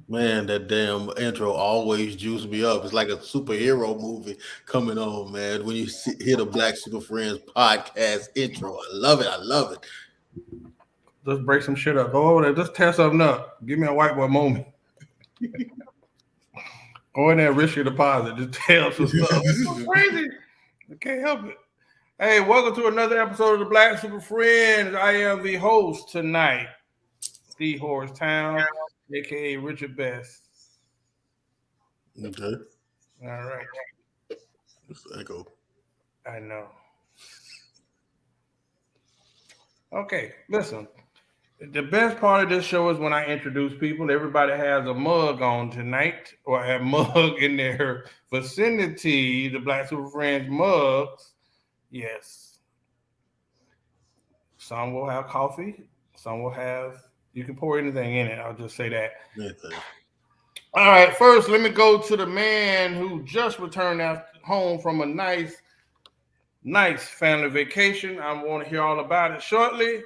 Man, that damn intro always juices me up. It's like a superhero movie coming on, man. When you hear the Black Super Friends podcast intro, I love it. I love it. Just break some shit up. Go over there. Just tear something up. Give me a white boy moment. Go in there and risk your deposit. Just tear up some stuff. It's so crazy. I can't help it. Hey, welcome to another episode of the Black Super Friends. I am the host tonight, D. Horace Towns, aka Richard Best. Okay, All right. it's echo. I know. Okay, listen. The best part of this show is when I introduce people. Everybody has a mug on tonight, or a mug in their vicinity. The Black Super Friends mugs. Yes, some will have coffee. Some will have. You can pour anything in it. I'll just say that. Anything. All right. First, let me go to the man who just returned home from a nice family vacation. I want to hear all about it shortly.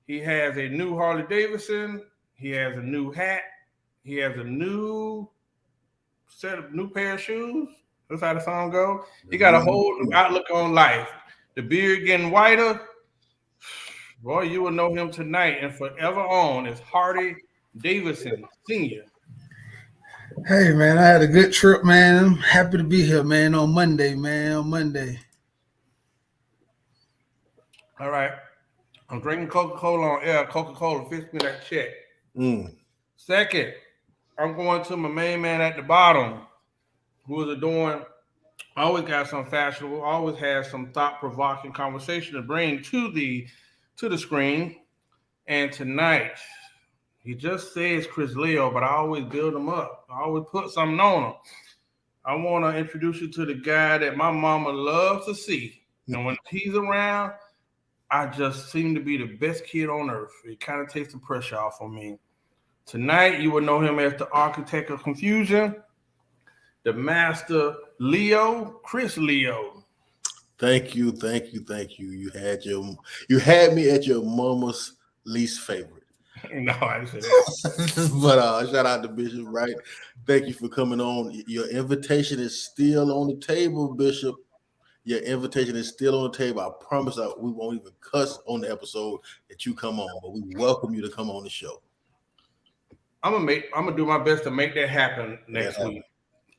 He has a new Harley Davidson. He has a new hat. He has a new set of new pair of shoes. That's how the song go. He got a whole new outlook on life. The beard getting whiter. Boy, you will know him tonight and forever on as Hardy Davidson Sr. Hey man, I had a good trip, man. I'm happy to be here, man. On Monday, man. On Monday. All right. I'm drinking Coca-Cola on air. Coca-Cola, fix me that check. Mm. Second, I'm going to my main man at the bottom, who is doing always got some fashionable, always has some thought-provoking conversation to bring to the screen. And tonight, he just says Chris Leo, but I always build him up. I always put something on him. I want to introduce you to the guy that my mama loves to see. And when he's around, I just seem to be the best kid on earth. It kind of takes the pressure off of me. Tonight, you will know him as the architect of confusion, the master Leo, Chris Leo. Thank you, thank you, thank you. You had me at your mama's least favorite. No, I didn't say that. But shout out to Bishop, right? Thank you for coming on. Your invitation is still on the table, Bishop. Your invitation is still on the table. I promise we won't even cuss on the episode that you come on, but we welcome you to come on the show. I'm gonna do my best to make that happen next week.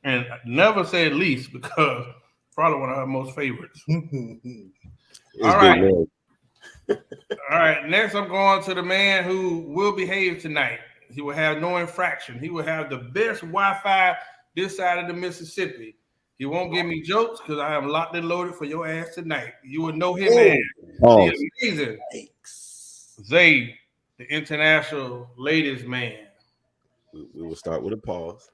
And never say at least because probably one of her most favorites. All right. All right. Next, I'm going to the man who will behave tonight. He will have no infraction. He will have the best Wi-Fi this side of the Mississippi. He won't give me jokes because I am locked and loaded for your ass tonight. You will know him as the amazing Zay, the international ladies man. We will start with a pause,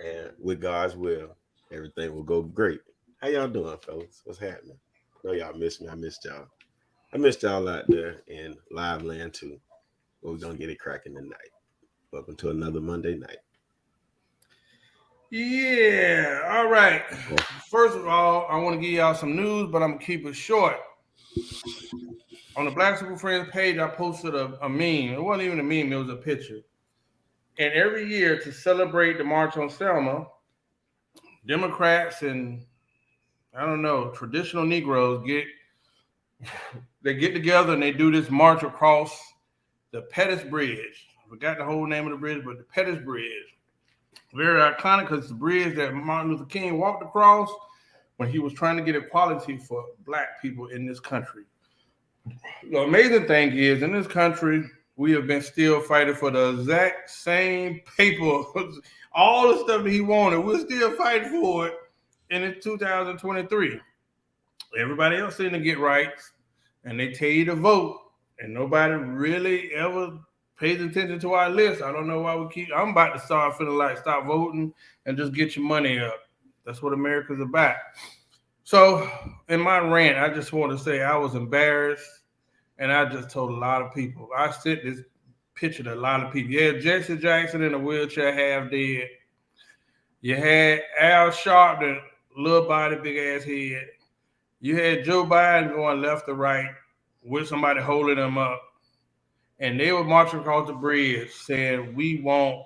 and with God's will, everything will go great. How y'all doing, fellas? What's happening? I know y'all missed me. I missed y'all. I missed y'all out there in live land too. But we're gonna get it cracking tonight. Welcome to another Monday night. Yeah. All right. First of all, I want to give y'all some news, but I'm gonna keep it short. On the Black Super Friends page, I posted a meme. It wasn't even a meme; it was a picture. And every year, to celebrate the March on Selma, Democrats and I don't know traditional Negroes get together and they do this march across the Pettus Bridge. I forgot the whole name of the bridge, but the Pettus Bridge. Very iconic because it's the bridge that Martin Luther King walked across when he was trying to get equality for black people in this country. The amazing thing is, in this country, we have been still fighting for the exact same paper, all the stuff that he wanted. We're still fighting for it, and it's 2023. Everybody else seems to get rights, and they tell you to vote, and nobody really ever pays attention to our list. I don't know why we keep. I'm about to start feeling like stop voting and just get your money up. That's what America's about. So, in my rant, I just want to say I was embarrassed, and I just told a lot of people. I sent this picture to a lot of people. Yeah, Jesse Jackson in a wheelchair, half dead. You had Al Sharpton, little body, big ass head. You had Joe Biden going left to right with somebody holding him up. And they were marching across the bridge saying, we want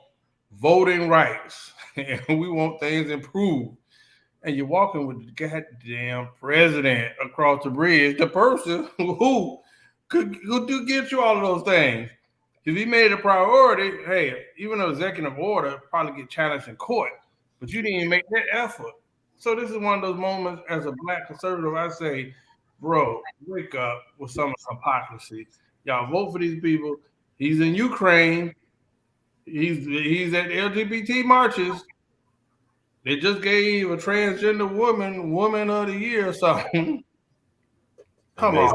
voting rights, and we want things improved. And you're walking with the goddamn president across the bridge, the person who do get you all of those things. If he made it a priority, hey, even an executive order probably get challenged in court, but you didn't even make that effort. So this is one of those moments as a black conservative, I say, bro, wake up with some hypocrisy. Y'all vote for these people. He's in Ukraine. He's at LGBT marches. They just gave a transgender woman of the year or something. Come on.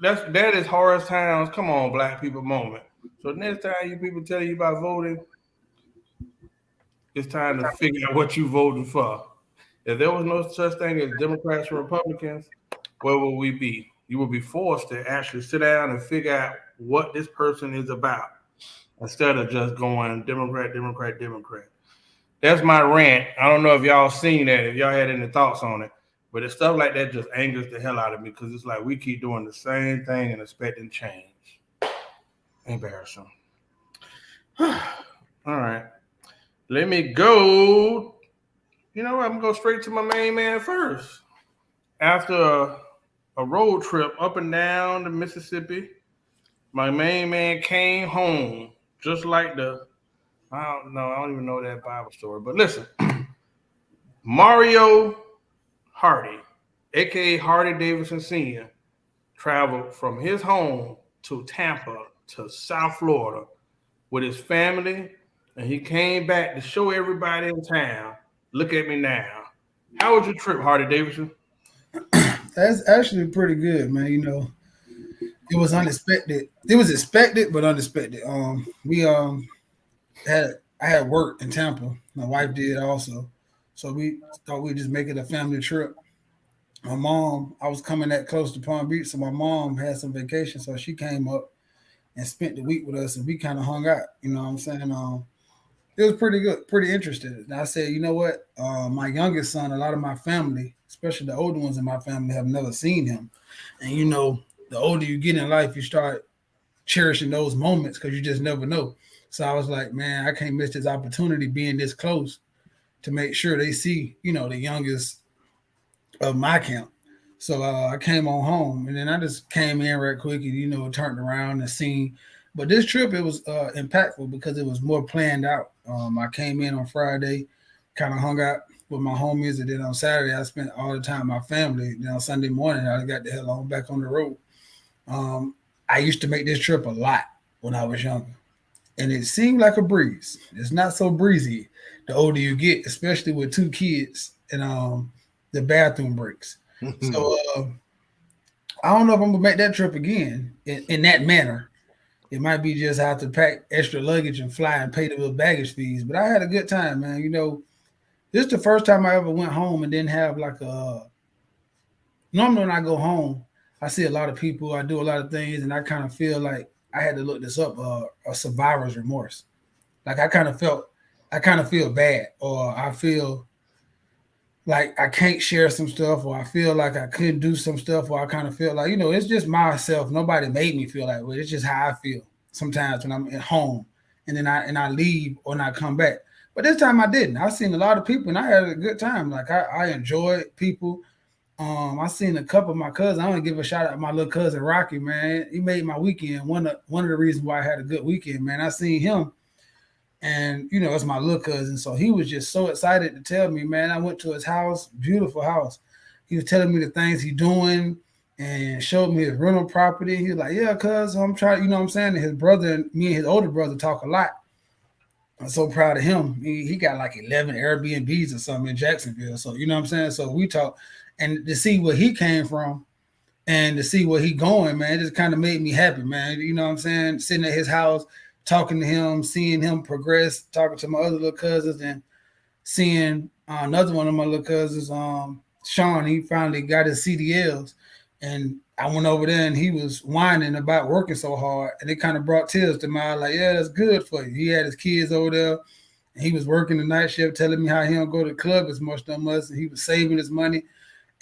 Amazing. That is Horace Towns. Come on, black people moment. So next time you people tell you about voting, it's time to figure out what you voting for. If there was no such thing as Democrats or Republicans, where would we be? You would be forced to actually sit down and figure out what this person is about instead of just going Democrat, Democrat, Democrat. That's my rant. I don't know if y'all seen that, if y'all had any thoughts on it, but it's stuff like that just angers the hell out of me because it's like we keep doing the same thing and expecting change. Embarrassing. All right. Let me go. You know what? I'm going to go straight to my main man first. After a road trip up and down the Mississippi, my main man came home just like I don't even know that Bible story. But listen, Mario Hardy, a.k.a. Hardy Davidson Sr., traveled from his home to Tampa to South Florida with his family, and he came back to show everybody in town, look at me now. How was your trip, Hardy Davidson? That's actually pretty good, man. You know, it was unexpected. It was expected, but unexpected. We I had work in Tampa. My wife did also, so we thought we'd just make it a family trip. My mom, I was coming that close to Palm Beach, so my mom had some vacation, so she came up and spent the week with us, and we kind of hung out. You know what I'm saying? It was pretty good, pretty interesting. And I said, you know what? My youngest son, a lot of my family, especially the older ones in my family, have never seen him. And you know, the older you get in life, you start cherishing those moments because you just never know. So I was like, man, I can't miss this opportunity being this close to make sure they see, you know, the youngest of my camp. So I came on home, and then I just came in right quick and, you know, turned around and seen. But this trip, it was impactful because it was more planned out. I came in on Friday, kind of hung out with my homies, and then on Saturday, I spent all the time with my family. Then on Sunday morning, I got the hell on back on the road. I used to make this trip a lot when I was younger, and it seemed like a breeze. It's not so breezy the older you get, especially with two kids and the bathroom breaks. So I don't know if I'm gonna make that trip again in that manner. It might be just have to pack extra luggage and fly and pay the little baggage fees. But I had a good time, man. You know, this is the first time I ever went home and didn't have like a. Normally when I go home, I see a lot of people. I do a lot of things, and I kind of feel like I had to look this up. A survivor's remorse. Like I kind of feel bad, or I feel like I can't share some stuff, or I feel like I couldn't do some stuff, or I kind of feel like, you know, it's just myself. Nobody made me feel that way. It's just how I feel sometimes when I'm at home and then I leave or not come back. But this time I didn't. I seen a lot of people and I had a good time. Like I enjoyed people. I seen a couple of my cousins. I want to give a shout out to my little cousin Rocky, man. He made my weekend. One of the reasons why I had a good weekend, man. I seen him. And, you know, it's my little cousin. So he was just so excited to tell me, man, I went to his house, beautiful house. He was telling me the things he's doing and showed me his rental property. He was like, yeah, cuz I'm trying, you know what I'm saying? And his brother and me and his older brother talk a lot. I'm so proud of him. He got like 11 Airbnbs or something in Jacksonville. So, you know what I'm saying? So we talk, and to see where he came from and to see where he going, man, it just kind of made me happy, man. You know what I'm saying? Sitting at his house, talking to him, seeing him progress, talking to my other little cousins, and seeing another one of my little cousins, Sean, he finally got his CDLs. And I went over there and he was whining about working so hard. And it kind of brought tears to my eye, like, yeah, that's good for you. He had his kids over there. And he was working the night shift, telling me how he don't go to the club as much no more. And he was saving his money.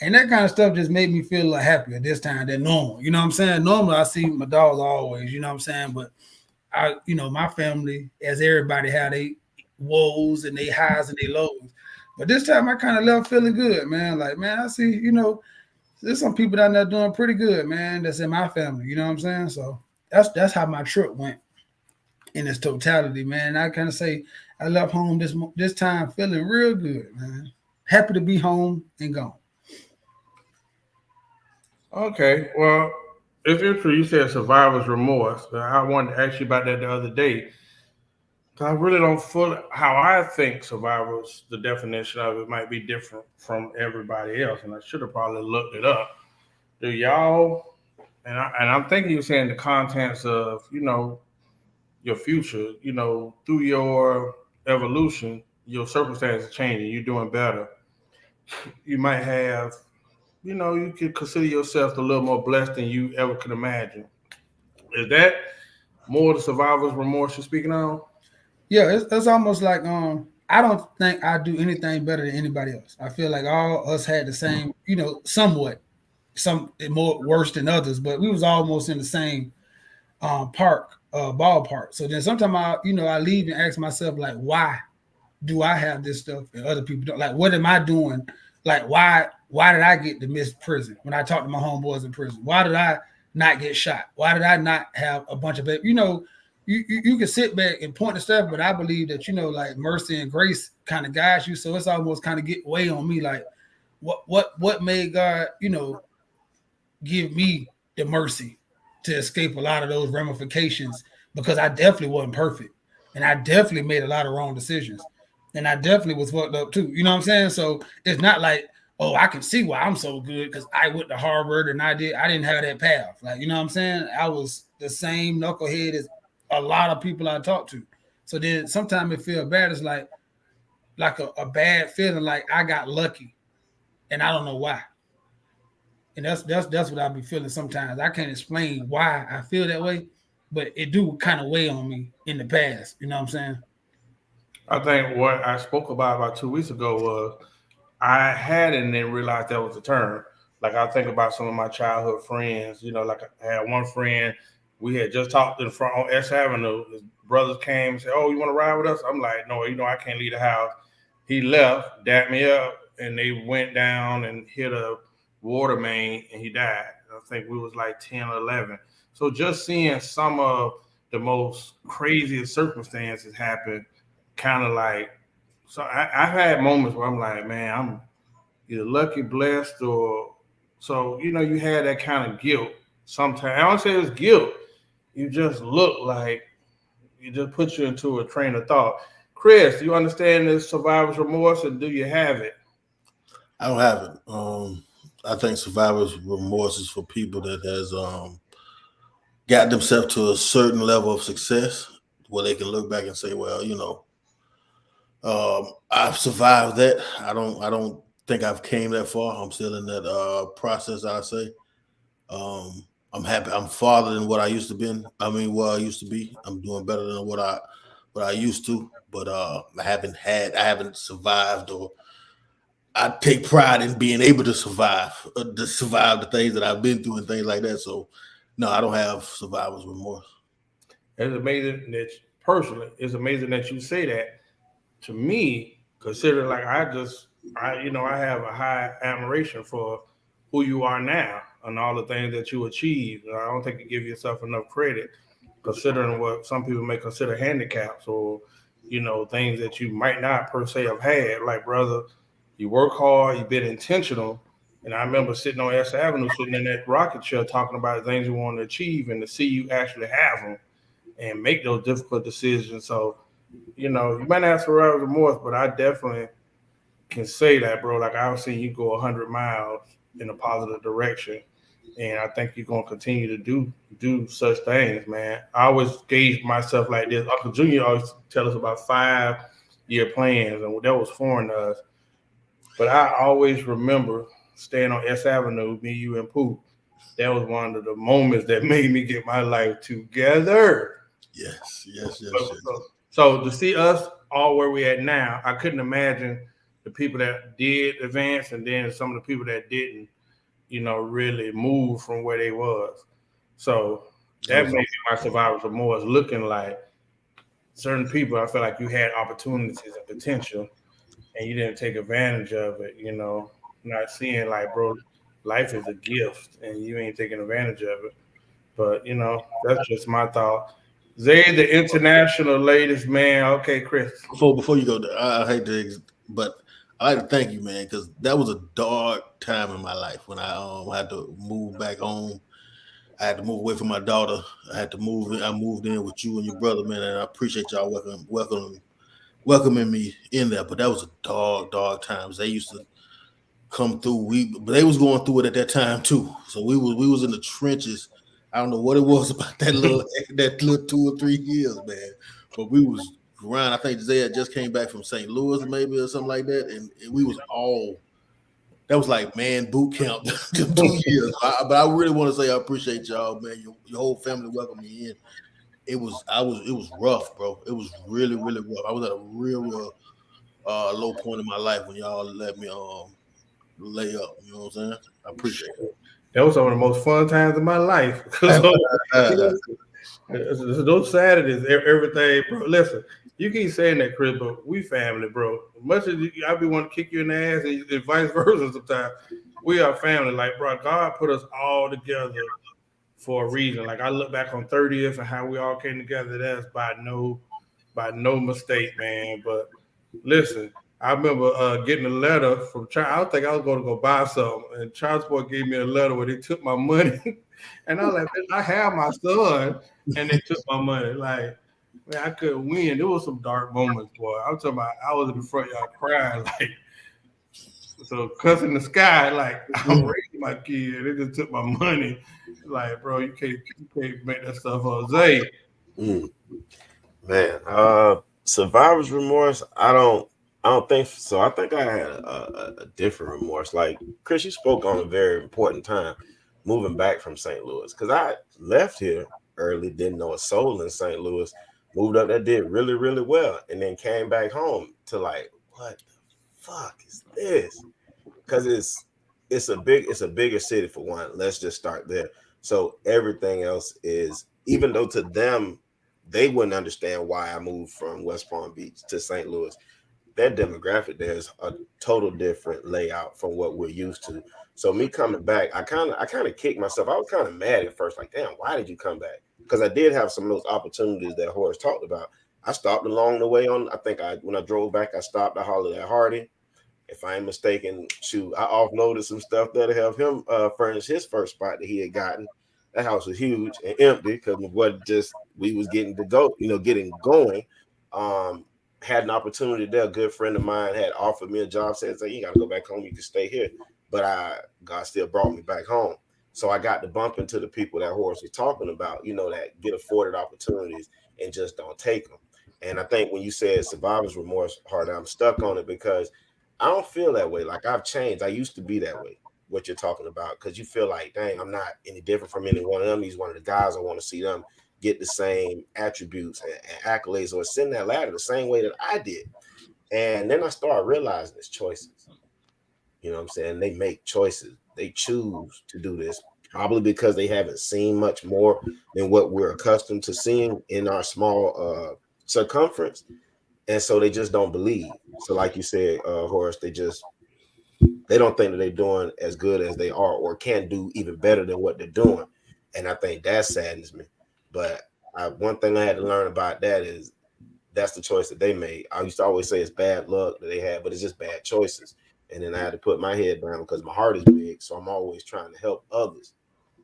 And that kind of stuff just made me feel a little happier this time than normal. You know what I'm saying? Normally I see my dogs always, you know what I'm saying? But my family, as everybody, how they woes and they highs and they lows. But this time I kind of left feeling good, man. Like, man, I see, there's some people down there doing pretty good, man. That's in my family. You know what I'm saying? So that's how my trip went in its totality, man. I kind of say I left home this time feeling real good, man. Happy to be home and gone. Okay, well, it's interesting you said survivor's remorse. I wanted to ask you about that the other day. 'Cause I really don't fully how I think survivors, the definition of it might be different from everybody else, and I should have probably looked it up. Do y'all? And I'm thinking you're saying the contents of your future, through your evolution, your circumstances changing, you're doing better. You might have, you could consider yourself a little more blessed than you ever could imagine. Is that more the survivor's remorse you're speaking on? Yeah, it's almost like I don't think I do anything better than anybody else. I feel like all us had the same, somewhat, some more worse than others, but we was almost in the same ballpark. So then sometimes I leave and ask myself like, why do I have this stuff and other people don't? Like, what am I doing? Like, why did I get to miss prison when I talked to my homeboys in prison? Why did I not get shot? Why did I not have a bunch of baby? You can sit back and point to stuff, but I believe that like mercy and grace kind of guides you. So it's almost kind of get way on me, like what made God, give me the mercy to escape a lot of those ramifications because I definitely wasn't perfect and I definitely made a lot of wrong decisions and I definitely was fucked up too. You know what I'm saying? So it's not like, oh, I can see why I'm so good because I went to Harvard and I didn't have that path. Like, you know what I'm saying? I was the same knucklehead as a lot of people I talk to. So then sometimes it feel bad. It's like a bad feeling, like I got lucky and I don't know why. And that's what I be feeling sometimes. I can't explain why I feel that way, but it do kind of weigh on me in the past. You know what I'm saying? I think what I spoke about 2 weeks ago was I had and then realized that was a term. Like I think about some of my childhood friends. Like I had one friend we had just talked in front on S Avenue. His brothers came and said, "Oh, you want to ride with us?" I'm like, "No, I can't leave the house." He left, dapped me up, and they went down and hit a water main, and he died. I think we was like 10 or 11. So just seeing some of the most craziest circumstances happen, kind of like so I've had moments where I'm like, man, I'm either lucky, blessed, or so you had that kind of guilt. Sometimes I don't say it's guilt. You just look like you just put you into a train of thought. Chris, do you understand this survivor's remorse, and do you have it? I don't have it. I think survivor's remorse is for people that has got themselves to a certain level of success where they can look back and say, well, I've survived that. I don't think I've came that far. I'm still in that process, I say. I'm happy. I'm farther than what I used to be. I mean, what I used to be. I'm doing better than what I used to. But I haven't survived, or I take pride in being able to survive the things that I've been through and things like that. So, no, I don't have survivor's remorse. It's amazing that personally, it's amazing that you say that. To me, considering like I have a high admiration for who you are now and all the things that you achieved. I don't think you give yourself enough credit, considering what some people may consider handicaps or things that you might not per se have had. Like brother, you work hard, you've been intentional. And I remember sitting on S Avenue, sitting in that rocket chair, talking about things you want to achieve, and to see you actually have them and make those difficult decisions. So you might not have survivor's remorse, but I definitely can say that, bro. Like I've seen you go 100 miles in a positive direction, and I think you're gonna continue to do such things, man. I always gauge myself like this. Uncle Junior always tell us about 5-year plans, and that was foreign to us. But I always remember staying on S Avenue, me, you, and Pooh. That was one of the moments that made me get my life together. Yes, yes, yes, So, yes. so, so to see us all where we at now, I couldn't imagine the people that did advance and then some of the people that didn't, really move from where they was. So That that was made my survivors remorse looking like certain people, I feel like you had opportunities and potential, and you didn't take advantage of it. Not seeing like, bro, life is a gift, and you ain't taking advantage of it. But that's just my thought. Zay, the international latest man. Okay, Chris. Before you go, I hate to, but I like to thank you, man, because that was a dark time in my life when I had to move back home. I had to move away from my daughter. I had to move in. I moved in with you and your brother, man, and I appreciate y'all welcoming me in there. But that was a dark times. They used to come through. But they was going through it at that time too. So we was in the trenches. I don't know what it was about that little 2 or 3 years, man. But we was grind. I think Zay had just came back from St. Louis, maybe or something like that, and we was all. That was like man boot camp. 2 years. But I really want to say I appreciate y'all, man. Your whole family welcomed me in. It was rough, bro. It was really rough. I was at a real low point in my life when y'all let me lay up. You know what I'm saying? I appreciate it. That was some of the most fun times of my life. So, those Saturdays, everything, bro. Listen, you keep saying that, Chris, but we family, bro. Much as I be wanting to kick you in the ass and vice versa sometimes, we are family. Like, bro, God put us all together for a reason. Like, I look back on 30th and how we all came together. That's by no mistake, man. But listen, I remember getting a letter from Child. I don't think I was going to go buy something, and Child Support gave me a letter where they took my money, and I was like, I have my son, and they took my money. Like, man, I couldn't win. There was some dark moments, boy. I'm talking about. I was in the front yard crying, like, so cussing the sky, like I'm raising my kid. They just took my money. Like, bro, you can't make that stuff up. Zay. Man, survivor's remorse. I don't think so. I think I had a different remorse. Like Chris, you spoke on a very important time, moving back from St. Louis, because I left here early, didn't know a soul in St. Louis, moved up there, did really well, and then came back home to like, what the fuck is this? Because it's a bigger city for one. Let's just start there. So everything else is, even though to them they wouldn't understand why I moved from West Palm Beach to St. Louis. That demographic there is a total different layout from what we're used to. So me coming back, I kind of kicked myself. I was kind of mad at first, like, damn, why did you come back? Because I did have some of those opportunities that Horace talked about. I stopped along the way on. I think when I drove back, I stopped. I hollered at Hardy. If I ain't mistaken, shoot, I offloaded some stuff that'll help him furnish his first spot that he had gotten. That house was huge and empty because my boy just we was getting to go, getting going. Had an opportunity there. A good friend of mine had offered me a job, said, you got to go back home. You can stay here. But God still brought me back home. So I got to bump into the people that Horace was talking about, that get afforded opportunities and just don't take them. And I think when you said survivor's remorse, Hard, I'm stuck on it because I don't feel that way. Like I've changed. I used to be that way, what you're talking about, because you feel like, dang, I'm not any different from any one of them. He's one of the guys. I want to see them get the same attributes and accolades or ascend that ladder the same way that I did. And then I started realizing it's choices. You know what I'm saying? They make choices. They choose to do this probably because they haven't seen much more than what we're accustomed to seeing in our small circumference. And so they just don't believe. So like you said, Horace, they don't think that they're doing as good as they are or can do even better than what they're doing. And I think that saddens me. But one thing I had to learn about that is that's the choice that they made. I used to always say it's bad luck that they had, but it's just bad choices. And then I had to put my head down because my heart is big. So I'm always trying to help others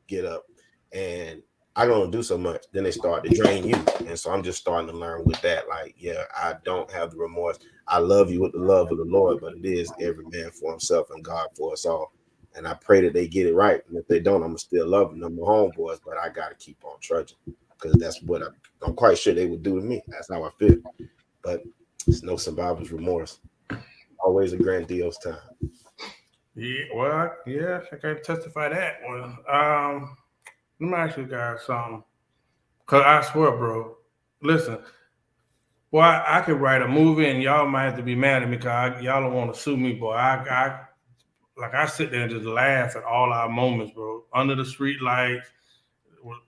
get up. And I don't do so much. Then they start to drain you. And so I'm just starting to learn with that. Like, yeah, I don't have the remorse. I love you with the love of the Lord, but it is every man for himself and God for us all. And I pray that they get it right. And if they don't, I'm going to still love them. I'm my homeboys, but I got to keep on trudging because that's what I'm quite sure they would do to me. That's how I feel. But it's no survivor's remorse. Always a grandiose time. Yeah, well, yeah, I can testify that one. Let me ask you guys something. Cause I swear, bro. Listen, boy, I could write a movie, and y'all might have to be mad at me because y'all don't want to sue me, boy. I sit there and just laugh at all our moments, bro. Under the street lights,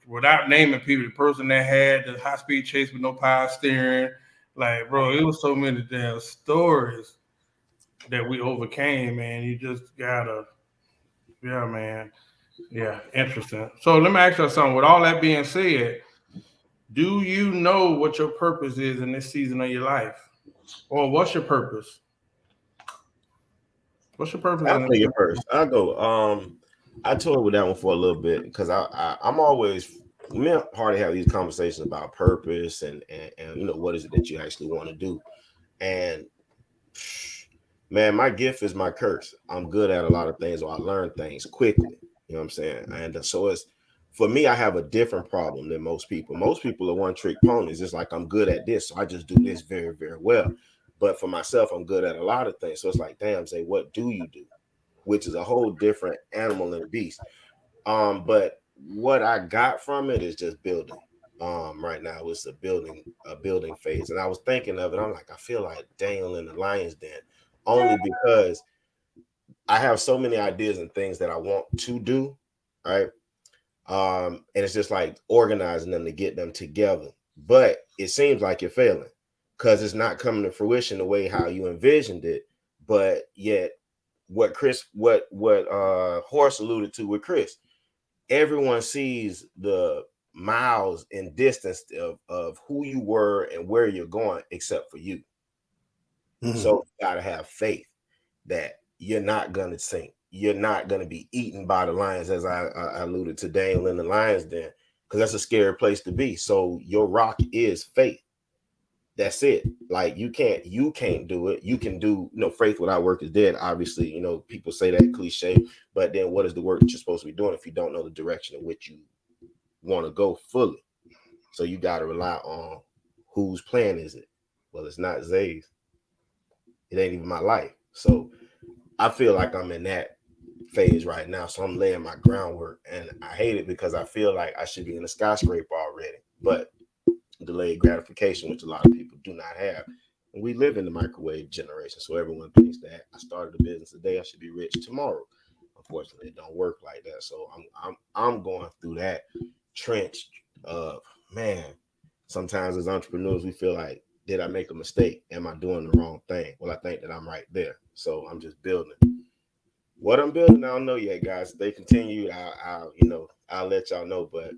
without naming people, the person that had the high speed chase with no power steering, like bro, it was so many damn stories that we overcame, man. You just gotta, yeah, man, yeah, interesting. So let me ask you something. With all that being said, do you know what your purpose is in this season of your life, or what's your purpose? What's your purpose I'll in take this? it first. I'll go. I toyed with that one for a little bit because I'm always me and Hardy have these conversations about purpose and what is it that you actually want to do. And man, my gift is my curse. I'm good at a lot of things, or I learn things quickly. You know what I'm saying? And so it's for me, I have a different problem than most people. Most people are one trick ponies. It's like I'm good at this, so I just do this very, very well. But for myself, I'm good at a lot of things. So it's like, damn, say, what do you do? Which is a whole different animal and beast. But what I got from it is just building. Right now it's a building phase, and I was thinking of it. I'm like, I feel like Daniel in the Lion's Den, only because I have so many ideas and things that I want to do, right? And it's just like organizing them to get them together. But it seems like you're failing because it's not coming to fruition the way how you envisioned it. But yet, what Horace alluded to with Chris, everyone sees the miles in distance of who you were and where you're going, except for you. Mhm. So you gotta have faith that you're not gonna sink. You're not gonna be eaten by the lions, as I alluded to Daniel in the lions den, because that's a scary place to be. So your rock is faith. That's it. Like you can't do it. You can do, faith without work is dead. Obviously, people say that cliche, but then what is the work that you're supposed to be doing if you don't know the direction in which you want to go fully? So you got to rely on whose plan is it? Well, it's not Zay's. It ain't even my life. So I feel like I'm in that phase right now. So I'm laying my groundwork, and I hate it because I feel like I should be in a skyscraper already. But delayed gratification, which a lot of people do not have. And we live in the microwave generation, so everyone thinks that I started a business today, I should be rich tomorrow. Unfortunately, it don't work like that. So I'm going through that trench of, man. Sometimes as entrepreneurs, we feel like, did I make a mistake? Am I doing the wrong thing? Well, I think that I'm right there. So I'm just building. What I'm building, I don't know yet, guys. They continue. I'll let y'all know, but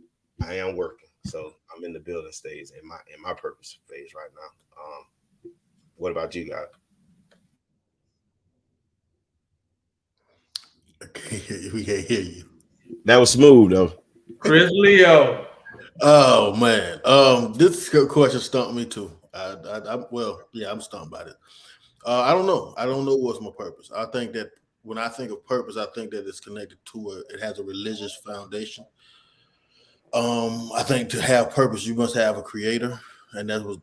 I am working. So I'm in the building stage in my purpose phase right now. What about you guys? I can't hear you. We can't hear you. That was smooth though. Chris Leo. Oh man, this question stumped me too. Well, yeah, I'm stumped by it. I don't know. I don't know what's my purpose. I think that when I think of purpose, I think that it's connected to it has a religious foundation. I think to have purpose, you must have a creator, and that was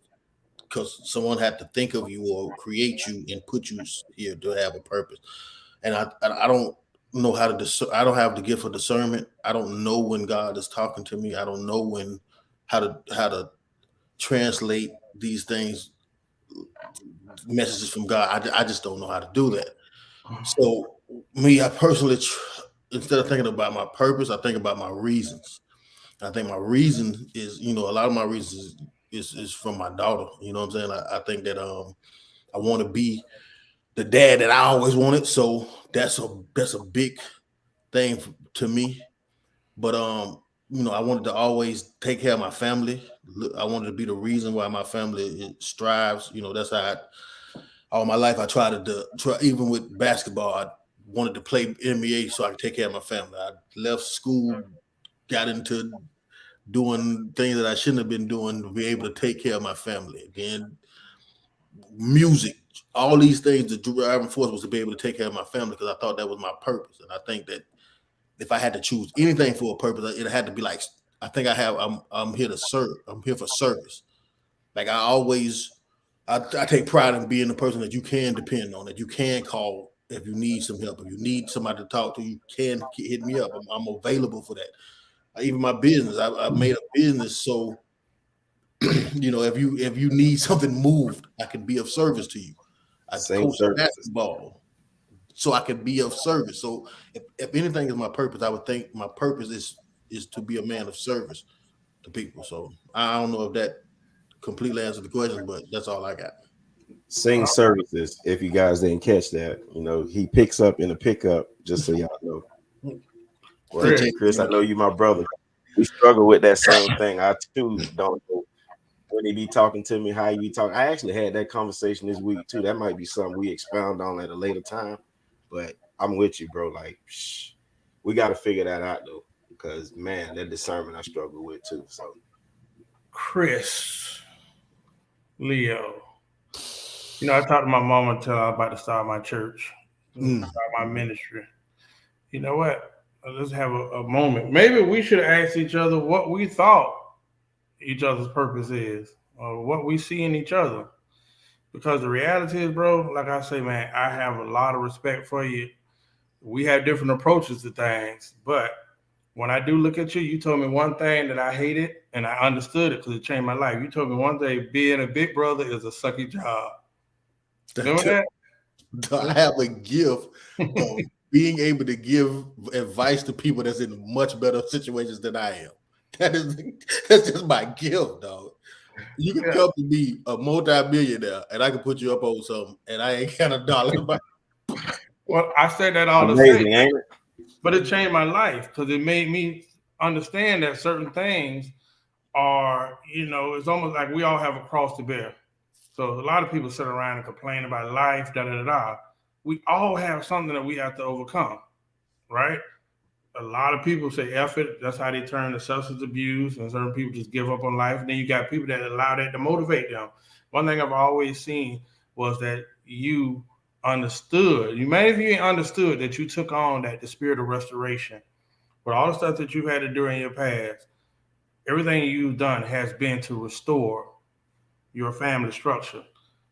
because someone had to think of you or create you and put you here to have a purpose. And I don't know how to I don't have the gift of discernment. I don't know when God is talking to me. I don't know when how to translate these things, messages from God. I just don't know how to do that. So me, I personally, instead of thinking about my purpose, I think about my reasons. I think my reason is, a lot of my reasons is from my daughter. You know what I'm saying? I think that I want to be the dad that I always wanted. So that's a big thing to me. But I wanted to always take care of my family. I wanted to be the reason why my family strives. That's how all my life I tried to try. Even with basketball, I wanted to play NBA so I could take care of my family. I left school, got into doing things that I shouldn't have been doing to be able to take care of my family. Then music, all these things, the driving force was to be able to take care of my family because I thought that was my purpose. And I think that if I had to choose anything for a purpose, it had to be like, I think I'm here to serve. I'm here for service. Like I take pride in being the person that you can depend on, that you can call if you need some help. If you need somebody to talk to, you can hit me up. I'm available for that. Even my business, I made a business so if you need something moved, I can be of service to you. I Same coach services. basketball, so I can be of service. So if anything is my purpose, I would think my purpose is is to be a man of service to people. So I don't know if that completely answered the question, but that's all I got. Sing services. If you guys didn't catch that, he picks up in a pickup. Just so y'all know. Well, Chris. Chris, I know you, my brother. We struggle with that same thing. I too don't know when he be talking to me, how he be talking. I actually had that conversation this week too. That might be something we expound on at a later time. But I'm with you, bro. Like, we got to figure that out though, because man, that discernment I struggle with too. So, Chris, Leo. I talked to my mom until I was about to start my church, start my ministry. You know what? Let's have a moment. Maybe we should ask each other what we thought each other's purpose is, or what we see in each other. Because the reality is, bro, like I say, man, I have a lot of respect for you. We have different approaches to things, but when I do look at you, you told me one thing that I hated, and I understood it because it changed my life. You told me one day being a big brother is a sucky job. Remember that? I have a gift of being able to give advice to people that's in much better situations than I am. That's just my gift, dog. You can come to me a multi-millionaire and I can put you up on something and I ain't got a dollar. Well, I say that all the amazing, same, ain't it? but it changed my life because it made me understand that certain things are, it's almost like we all have a cross to bear. So a lot of people sit around and complain about life, da da da da. We all have something that we have to overcome, right? A lot of people say F it. That's how they turn to substance abuse, and certain people just give up on life. And then you got people that allow that to motivate them. One thing I've always seen was that you understood. You may have even understood that you took on the spirit of restoration. But all the stuff that you've had to do in your past, everything you've done has been to restore your family structure.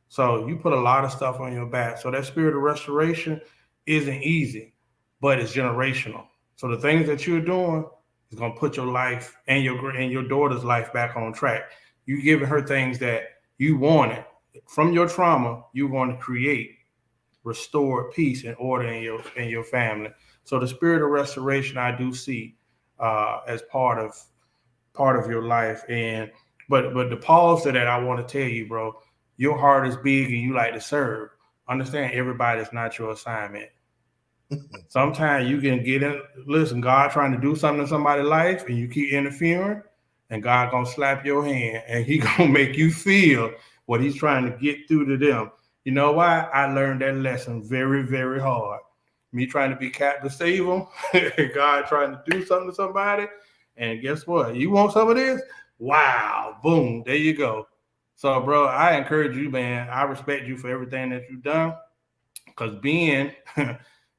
So you put a lot of stuff on your back. So that spirit of restoration isn't easy, but it's generational. So the things that you're doing is going to put your life and your daughter's life back on track. You giving her things that you wanted from your trauma. You want to create, restore peace and order in your family. So the spirit of restoration I do see as part of your life. And but the pause to that, I want to tell you, bro, your heart is big and you like to serve. Understand, everybody's not your assignment. Sometimes you can get in. Listen, God trying to do something in somebody's life, and you keep interfering, and God gonna slap your hand, and He gonna make you feel what He's trying to get through to them. You know why? I learned that lesson very, very hard. Me trying to be Captain Save them, God trying to do something to somebody, and guess what? You want some of this? Wow, boom, there you go. So, bro, I encourage you, man. I respect you for everything that you've done, because being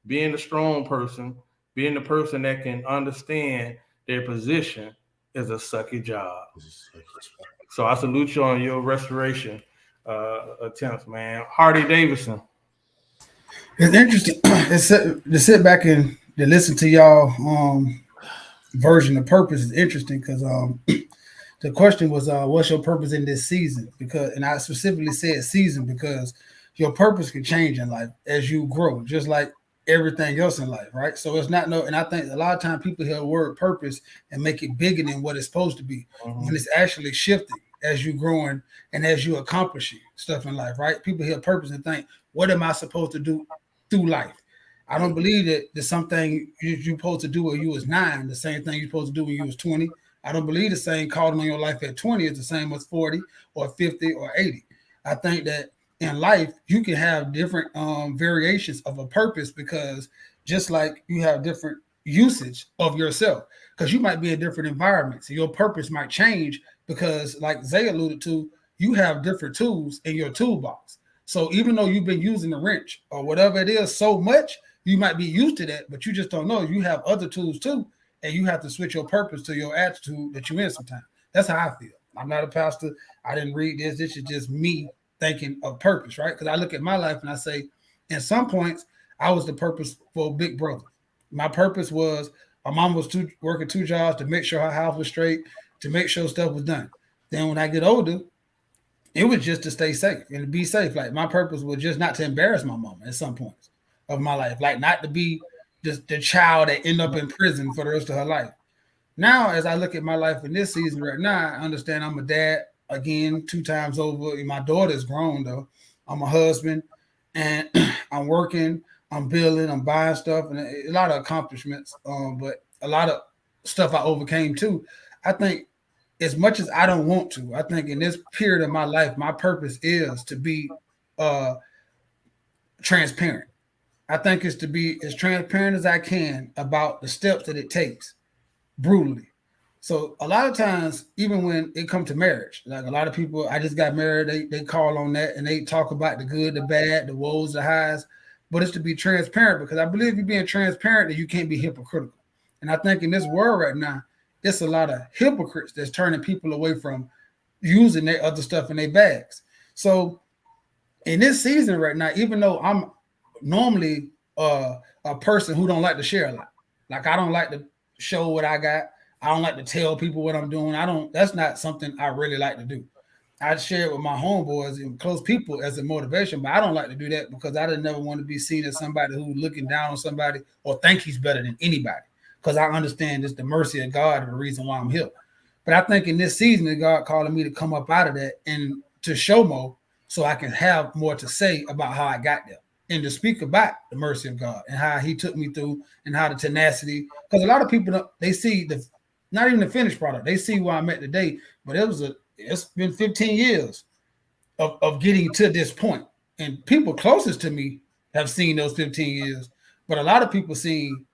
the strong person, being the person that can understand their position is a sucky job. So I salute you on your restoration attempts, man. Hardy Davidson. It's interesting to sit back and to listen to y'all version of purpose is interesting because the question was what's your purpose in this season? And I specifically said season because your purpose can change in life as you grow, just like everything else in life, right? So it's not and I think a lot of times people hear the word purpose and make it bigger than what it's supposed to be when it's actually shifting as you growing and as you accomplishing stuff in life, right? People hear purpose and think, what am I supposed to do through life? I don't believe that there's something you're supposed to do when you was 9, the same thing you're supposed to do when you was 20. I don't believe the same calling on your life at 20 is the same as 40 or 50 or 80. I think that in life, you can have different variations of a purpose because just like you have different usage of yourself, because you might be in different environments. So your purpose might change because, like Zay alluded to, you have different tools in your toolbox. So even though you've been using the wrench or whatever it is so much, you might be used to that, but you just don't know. You have other tools too, and you have to switch your purpose to your attitude that you're in sometimes. That's how I feel. I'm not a pastor. I didn't read this. This is just me thinking of purpose, right? Because I look at my life and I say, in some points, I was the purpose for big brother. My purpose was my mom was working 2 jobs to make sure her house was straight, to make sure stuff was done. Then when I get older, it was just to stay safe and to be safe. Like my purpose was just not to embarrass my mom at some points of my life, like not to be just the child that end up in prison for the rest of her life. Now, as I look at my life in this season right now, I understand I'm a dad again 2 times over. My daughter's grown though. I'm a husband, and I'm working. I'm building. I'm buying stuff, and a lot of accomplishments. But a lot of stuff I overcame too. I think as much as I don't want to, I think in this period of my life, my purpose is to be uh, transparent. I think it's to be as transparent as I can about the steps that it takes brutally. So a lot of times, even when it comes to marriage, like a lot of people, I just got married, they call on that and they talk about the good, the bad, the woes, the highs, but it's to be transparent because I believe you're being transparent that you can't be hypocritical. And I think in this world right now, it's a lot of hypocrites that's turning people away from using their other stuff in their bags. So in this season right now, even though I'm normally a person who don't like to share a lot, like I don't like to show what I got. I don't like to tell people what I'm doing. I don't. That's not something I really like to do. I share it with my homeboys and close people as a motivation, but I don't like to do that because I didn't never want to be seen as somebody who's looking down on somebody or think he's better than anybody. Because I understand it's the mercy of God and the reason why I'm here. But I think in this season, that God calling me to come up out of that and to show more so I can have more to say about how I got there and to speak about the mercy of God and how he took me through and how the tenacity, because a lot of people, they see the, not even the finished product. They see where I'm at today, but it's been 15 years of getting to this point. And people closest to me have seen those 15 years, but a lot of people seen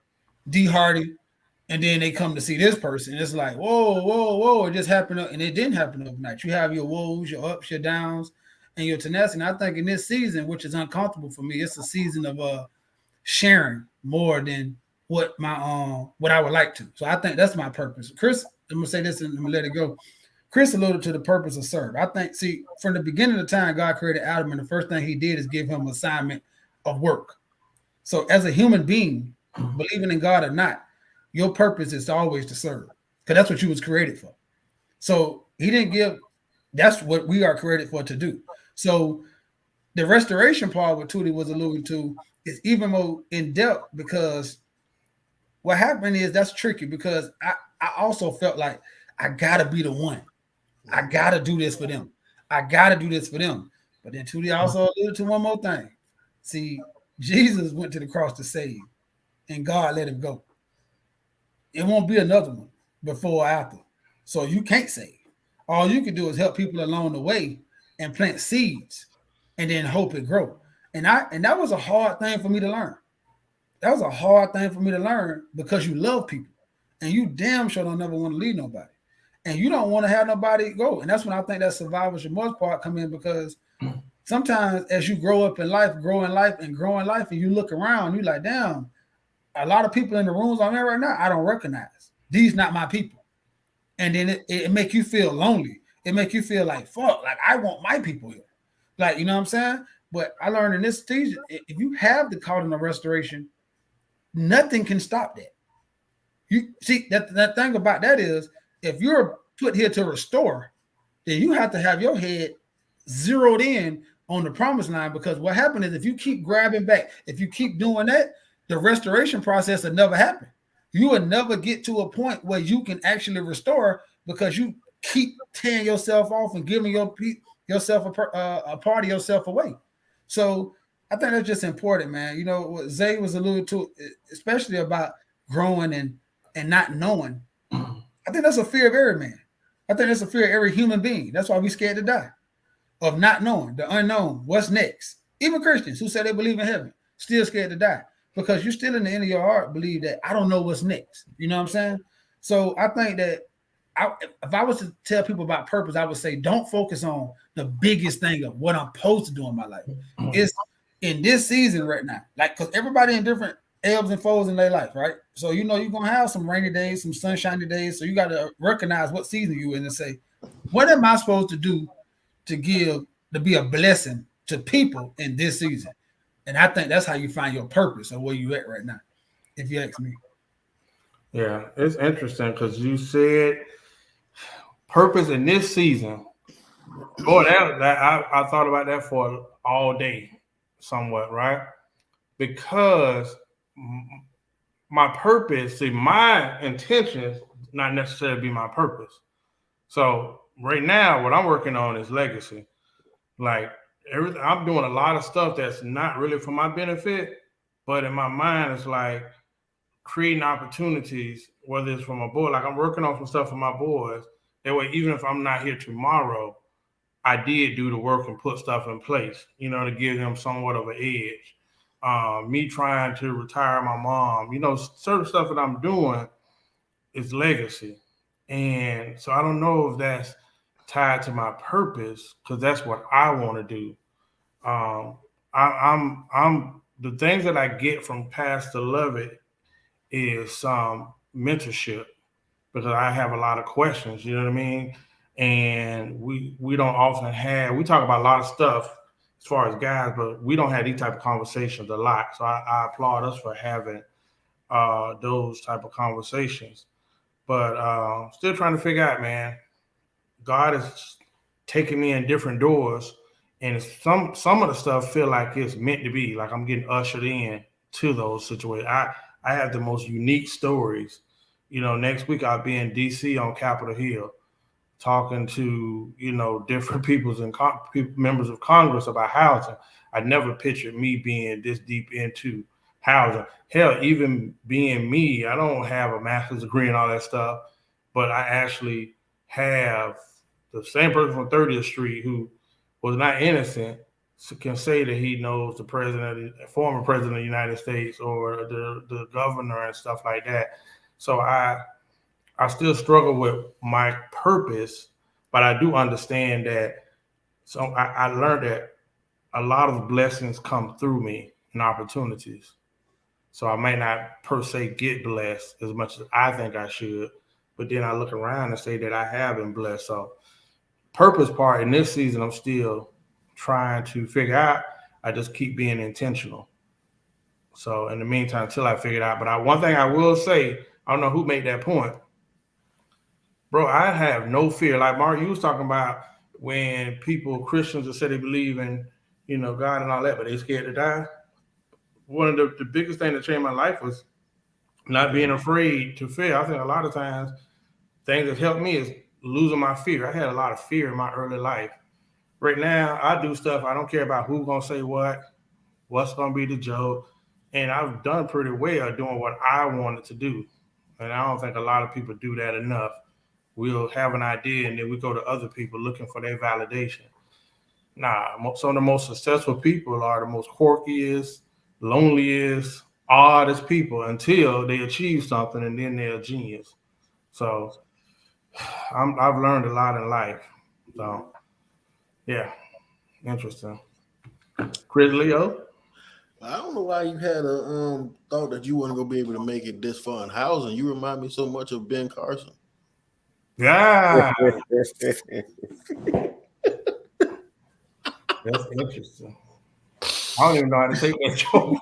D Hardy, and then they come to see this person. It's like, whoa, whoa, whoa, it just happened, and it didn't happen overnight. You have your woes, your ups, your downs, and your tenacity. And I think in this season, which is uncomfortable for me, it's a season of sharing more than what I would like to. So I think that's my purpose. Chris, I'm gonna say this and I'm gonna let it go. Chris alluded to the purpose of serve. I think, see, from the beginning of the time God created Adam, and the first thing he did is give him an assignment of work. So as a human being, believing in God or not, your purpose is always to serve, because that's what you was created for. So he didn't give, that's what we are created for to do. So the restoration part, what Tootie was alluding to, is even more in depth, because what happened is that's tricky, because I also felt like I gotta be the one. I gotta do this for them. I gotta do this for them. But then Tootie also alluded to one more thing. See, Jesus went to the cross to save, and God let him go. It won't be another one before or after. So you can't save. All you can do is help people along the way and plant seeds and then hope it grow. And that was a hard thing for me to learn. That was a hard thing for me to learn, because you love people and you damn sure don't never want to leave nobody. And you don't want to have nobody go. And that's when I think that survivor's remorse part come in, because sometimes as you grow in life, and you look around, you're like, damn, a lot of people in the rooms I'm in right now, I don't recognize. These not my people. And then it make you feel lonely. It make you feel like, fuck, like I want my people here. Like, you know what I'm saying? But I learned in this season, if you have the calling of restoration, nothing can stop that. You see, that thing about that is, if you're put here to restore, then you have to have your head zeroed in on the promised line, because what happens is if you keep grabbing back, if you keep doing that, the restoration process will never happen. You will never get to a point where you can actually restore, because you keep tearing yourself off and giving yourself a part of yourself away. So I think that's just important, man. You know, what Zay was alluding to, especially about growing and not knowing. I think that's a fear of every man. I think that's a fear of every human being. That's why we're scared to die, of not knowing, the unknown, what's next. Even Christians who say they believe in heaven, still scared to die, because you still in the end of your heart believe that I don't know what's next. You know what I'm saying? So I think that if I was to tell people about purpose, I would say don't focus on the biggest thing of what I'm supposed to do in my life. It's in this season right now, like, because everybody in different ebbs and flows in their life, right? So you know you're gonna have some rainy days, some sunshiny days. So you got to recognize what season you're in and say, what am I supposed to do to be a blessing to people in this season? And I think that's how you find your purpose or where you at right now, if you ask me. Yeah, it's interesting because you said purpose in this season. Boy, I thought about that for all day, somewhat, right? Because my purpose, see, my intentions not necessarily be my purpose. So right now, what I'm working on is legacy. Like everything, I'm doing a lot of stuff that's not really for my benefit, but in my mind, it's like creating opportunities, whether it's for my boy. Like I'm working on some stuff for my boys. That way, even if I'm not here tomorrow, I did do the work and put stuff in place, to give them somewhat of an edge. Me trying to retire my mom, certain stuff that I'm doing is legacy. And so I don't know if that's tied to my purpose because that's what I want to do. Um, I'm the things that I get from Pastor Lovett is mentorship because I have a lot of questions. You know what I mean? And we don't often have. We talk about a lot of stuff as far as guys, but we don't have these type of conversations a lot. So I applaud us for having those type of conversations. But still trying to figure out, man. God is taking me in different doors, and some of the stuff feel like it's meant to be. Like I'm getting ushered in to those situations. I have the most unique stories. Next week I'll be in D.C. on Capitol Hill talking to different peoples and members of Congress about housing. I never pictured me being this deep into housing. Hell, even being me, I don't have a master's degree and all that stuff, but I actually have the same person from 30th Street who was not innocent can say that he knows the former president of the United States or the governor and stuff like that. So I still struggle with my purpose, but I do understand that. So I learned that a lot of blessings come through me and opportunities. So I may not per se get blessed as much as I think I should, but then I look around and say that I have been blessed. So purpose part in this season, I'm still trying to figure out. I just keep being intentional. So in the meantime, until I figure it out. But one thing I will say, I don't know who made that point. Bro, I have no fear. Like Mark, you was talking about when Christians that say they believe in, God and all that, but they scared to die. One of the biggest things that changed my life was not being afraid to fail. I think a lot of times things that helped me is losing my fear. I had a lot of fear in my early life. Right now, I do stuff. I don't care about who's gonna say what's gonna be the joke, and I've done pretty well doing what I wanted to do. And I don't think a lot of people do that enough. We'll have an idea and then we go to other people looking for their validation. Nah, some of the most successful people are the most quirkiest, loneliest, oddest people until they achieve something and then they're a genius. So I've learned a lot in life. So yeah, interesting. Chris Leo? I don't know why you had a thought that you weren't gonna be able to make it this far in housing. You remind me so much of Ben Carson. Yeah, that's interesting. I don't even know how to take that joke.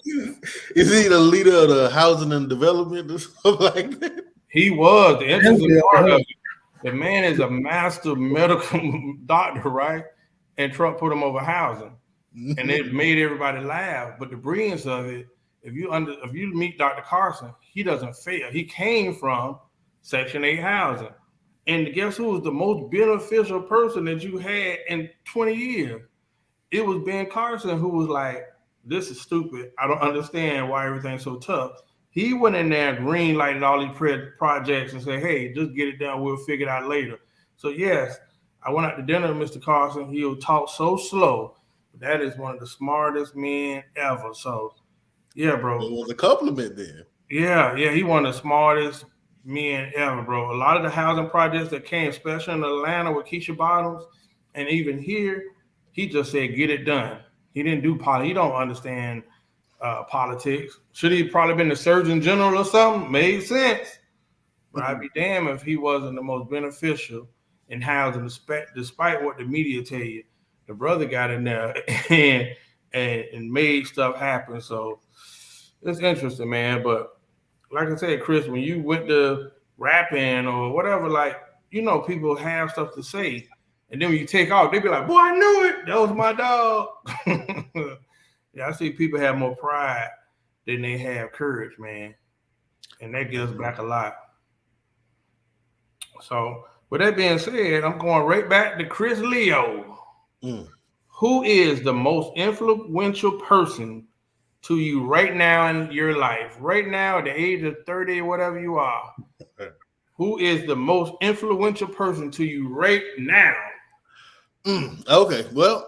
Is he the leader of the housing and development or something like that? He was the interesting part of it. The man is a master medical doctor, right? And Trump put him over housing, and it made everybody laugh. But the brilliance of it, if you meet Dr. Carson, he doesn't fail. He came from Section 8 housing, and guess who was the most beneficial person that you had in 20 years? It was Ben Carson who was like, "This is stupid. I don't understand why everything's so tough." He went in there and green lighted all these projects and said, "Hey, just get it done. We'll figure it out later." So yes, I went out to dinner with Mr. Carson. He'll talk so slow. That is one of the smartest men ever. So yeah, bro. It was a compliment then. Yeah, he one of the smartest men ever, bro. A lot of the housing projects that came, especially in Atlanta with Keisha Bottoms, and even here, he just said, "Get it done." He didn't do politics. He don't understand politics. Should he probably been the Surgeon General or something? Made sense. But I'd be damned if he wasn't the most beneficial in housing, despite what the media tell you. The brother got in there and made stuff happen. So it's interesting, man. But like I said, Chris, when you went to rapping or whatever, like, people have stuff to say. And then when you take off, they be like, "Boy, I knew it. That was my dog." Yeah, I see people have more pride than they have courage, man. And that gives back a lot. So, with that being said, I'm going right back to Chris Leo. Mm. Who is the most influential person to you right now in your life? Right now, at the age of 30, whatever you are, who is the most influential person to you right now? Okay, well,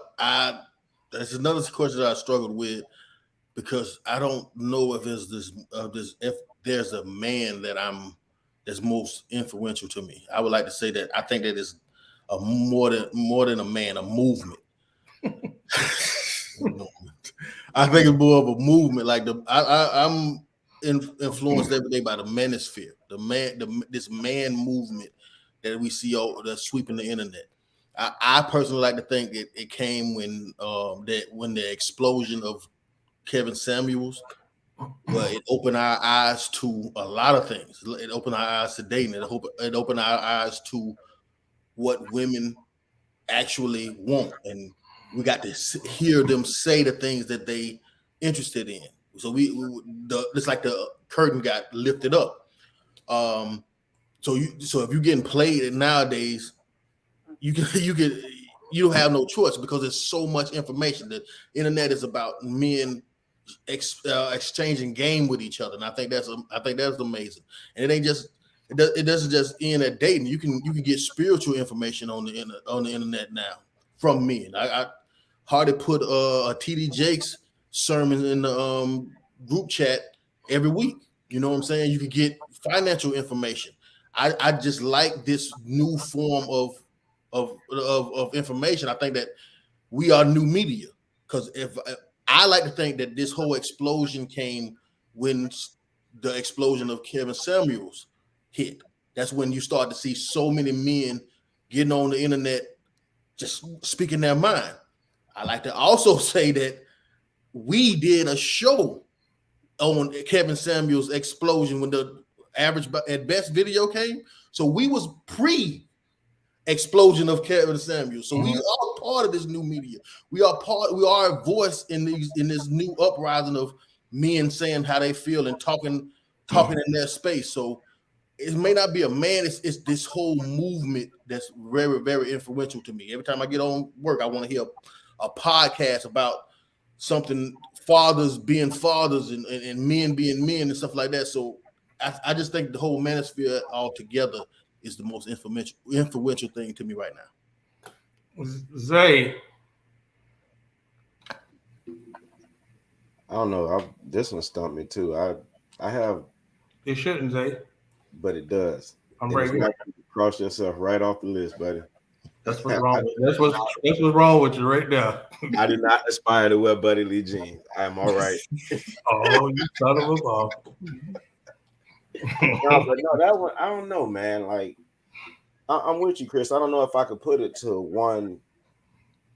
that's another question that I struggled with because I don't know if if there's a man that's most influential to me. I would like to say that I think that is a more than a man, a movement. I think it's more of a movement. Like I'm influenced every day by the manosphere, this man movement that we see that's sweeping the internet. I personally like to think it came when the explosion of Kevin Samuels, well, it opened our eyes to a lot of things. It opened our eyes to dating. It opened our eyes to what women actually want, and we got to hear them say the things that they interested in. So it's like the curtain got lifted up. So if you're getting played nowadays, you can you don't have no choice because there's so much information. The internet is about men exchanging game with each other, and I think that's amazing. And it ain't just it doesn't just end at dating. You can get spiritual information on the internet now from men. I hardly put a TD Jakes sermon in the group chat every week. You know what I'm saying? You can get financial information. I just like this new form of information. I think that we are new media because if I like to think that this whole explosion came when the explosion of Kevin Samuels hit. That's when you start to see so many men getting on the internet just speaking their mind. I like to also say that we did a show on Kevin Samuels' explosion when the average at best video came. So we was pre explosion of Kevin Samuels. So we are part of this new media. We are a voice in this new uprising of men saying how they feel and talking in their space. So it may not be a man, it's this whole movement that's very, very influential to me. Every time I get on work, I want to hear a podcast about something, fathers being fathers and men being men and stuff like that. So I just think the whole manosphere altogether is the most influential thing to me right now. Zay. I don't know. This one stumped me too. I have, It shouldn't, Zay. but it does. I'm And right it's here. not going to cross yourself right off the list, buddy. That's what's wrong with that's what's wrong with you right there. I do not aspire to wear Buddy Lee jeans. I am all right. Oh, you son of a ball. No, but no, that one, I don't know, man. Like, I'm with you, Chris. I don't know if I could put it to one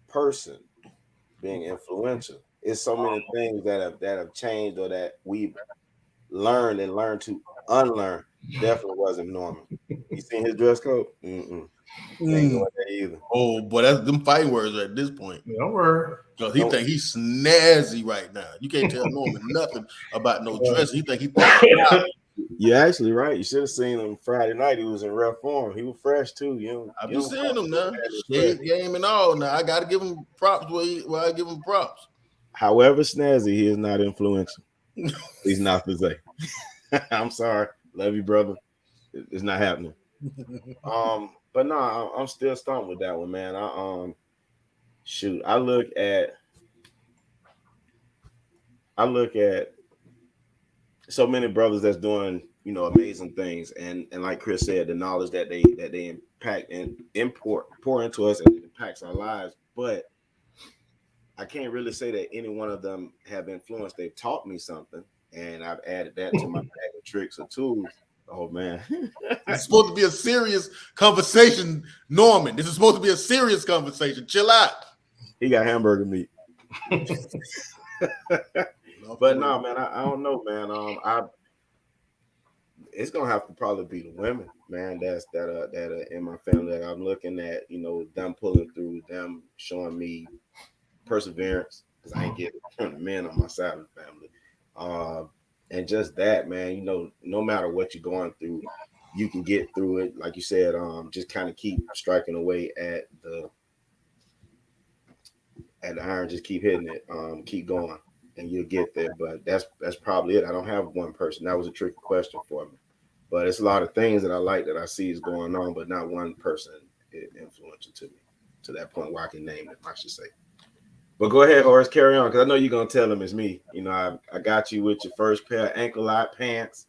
person being influential. It's so many things that have changed or that we've learned and learned to unlearn. Definitely wasn't Norman. You seen his dress code? Ain't going there either. Oh boy, that's them fighting words at this point. Don't worry. Because he think he's snazzy right now. You can't tell Norman nothing about no dress. He think You're actually right. You should have seen him Friday night. He was in rough form. He was fresh too. I've been seeing him now. Shade game and all. Now I got to give him props where I give him props. However snazzy, he is not influential. He's not to say. I'm sorry. Love you, brother. It's not happening. But no, I'm still stumped with that one, man. I look at so many brothers that's doing, amazing things, and like Chris said, the knowledge that they impact and pour into us, and it impacts our lives. But I can't really say that any one of them have influenced. They've taught me something, and I've added that to my bag of tricks or tools. Oh man, it's supposed to be a serious conversation, Norman. This is supposed to be a serious conversation. Chill out. He got hamburger meat. But no, man, I don't know, man. It's gonna have to probably be the women, man. That are in my family that I'm looking at. Them pulling through, them showing me perseverance, because I ain't getting the men on my side of the family. And just that, man. No matter what you're going through, you can get through it. Like you said, just kind of keep striking away at the iron, just keep hitting it, keep going, and you'll get there. But that's probably it. I don't have one person. That was a tricky question for me. But it's a lot of things that I like that I see is going on, but not one person is influential to me to that point where I can name them, I should say. But go ahead, Horace, carry on, because I know you're gonna tell them it's me. You know, I got you with your first pair of ankle-lite pants.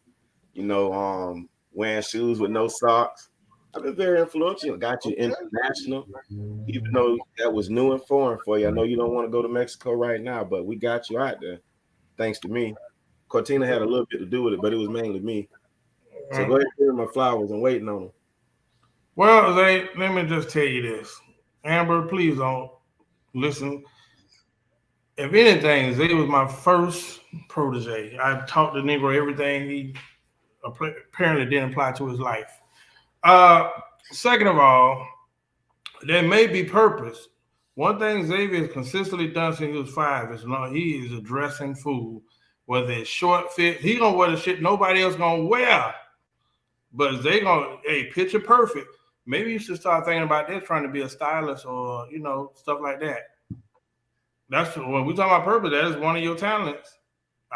You know, wearing shoes with no socks. I've been very influential. Got you international, even though that was new and foreign for you. I know you don't want to go to Mexico right now, but we got you out there, thanks to me. Cortina had a little bit to do with it, but it was mainly me. So go ahead and give me my flowers. I'm waiting on them. Well, Zay, let me just tell you this. Amber, please don't listen. If anything, Zay was my first protege. I taught the Negro everything he apparently didn't apply to his life. Uh, Second of all, there may be purpose. One thing Xavier has consistently done since he was 5 is he is addressing food. Whether it's short fit, he gonna wear the shit nobody else gonna wear. But they gonna, hey, picture perfect. Maybe you should start thinking about this, trying to be a stylist or stuff like that. That's when we talk about purpose. That is one of your talents.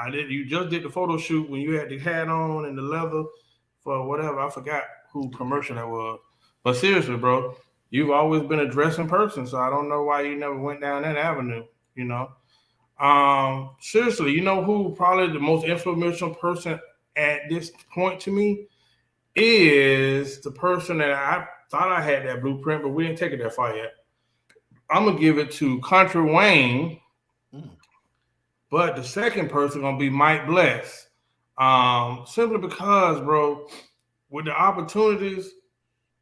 You just did the photo shoot when you had the hat on and the leather for whatever. I forgot who commercial that was. But seriously, bro, you've always been a dressing person, so I don't know why you never went down that avenue. Seriously, you know who probably the most influential person at this point to me is the person that I thought I had that blueprint, but we didn't take it that far yet. I'm gonna give it to Country Wayne, but the second person gonna be Mike Bless. Simply because, bro, with the opportunities,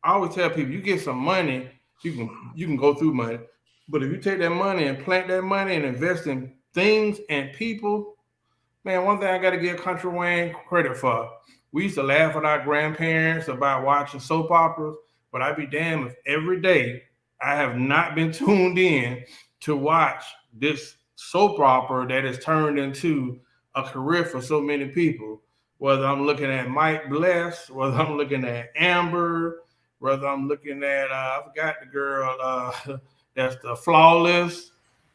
I always tell people, you get some money, you can go through money, but if you take that money and plant that money and invest in things and people, man, one thing I got to give Country Wayne credit for. We used to laugh at our grandparents about watching soap operas, but I'd be damned if every day I have not been tuned in to watch this soap opera that has turned into a career for so many people. Whether I'm looking at Mike Bless, whether I'm looking at Amber, whether I'm looking at, I forgot the girl, that's the Flawless.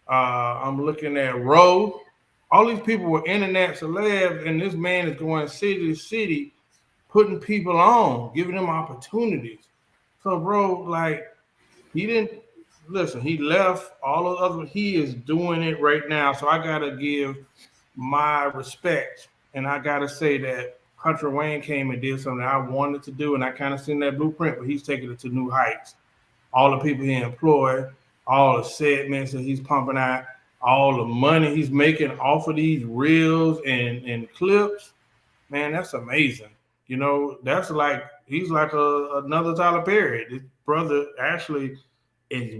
I'm looking at Roe. All these people were internet celebs, and this man is going city to city, putting people on, giving them opportunities. So, bro, like, he didn't listen. He left all those other. He is doing it right now. So I gotta give my respect, and I gotta say that Country Wayne came and did something I wanted to do, and I kind of seen that blueprint, but he's taking it to new heights. All the people he employed, all the segments that he's pumping out, all the money he's making off of these reels and clips, man, that's amazing. That's like he's like another Tyler Perry. This brother actually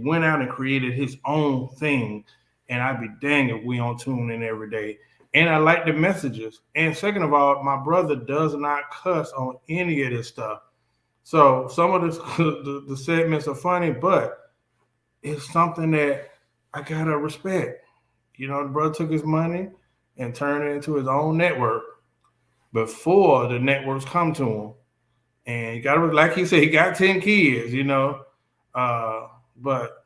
went out and created his own thing, and I'd be dang if we don't tune in every day. And I like the messages. And second of all, my brother does not cuss on any of this stuff. So some of the segments are funny, but it's something that I gotta respect. The brother took his money and turned it into his own network before the networks come to him. And he got, like he said, he got 10 kids, but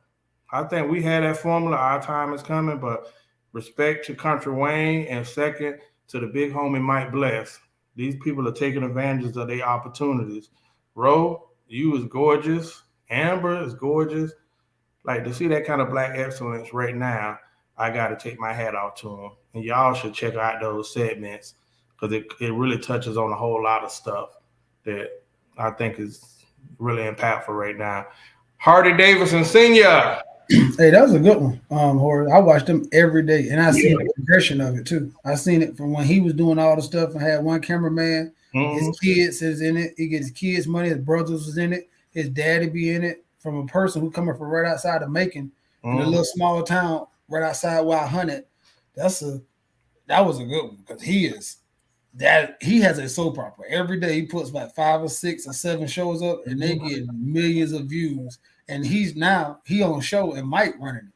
I think we had that formula. Our time is coming, but respect to Country Wayne, and second to the big homie Mike Bless. These people are taking advantage of their opportunities. Ro, you is gorgeous. Amber is gorgeous. Like, to see that kind of black excellence right now, I got to take my hat off to them. And y'all should check out those segments because it really touches on a whole lot of stuff that I think is really impactful right now. Hardy Davidson Sr. Hey, that was a good one, Horace. I watched him every day, and I seen the progression of it too. I seen it from when he was doing all the stuff and had one cameraman. His kids is in it. He gets his kids money. His brothers was in it. His daddy be in it. From a person who coming from right outside of Macon, in a little small town right outside Wild Hunted. That was a good one because he has a soap opera. Every day he puts like 5 or 6 or 7 shows up, and they get millions of views. And he on show and Mike running it.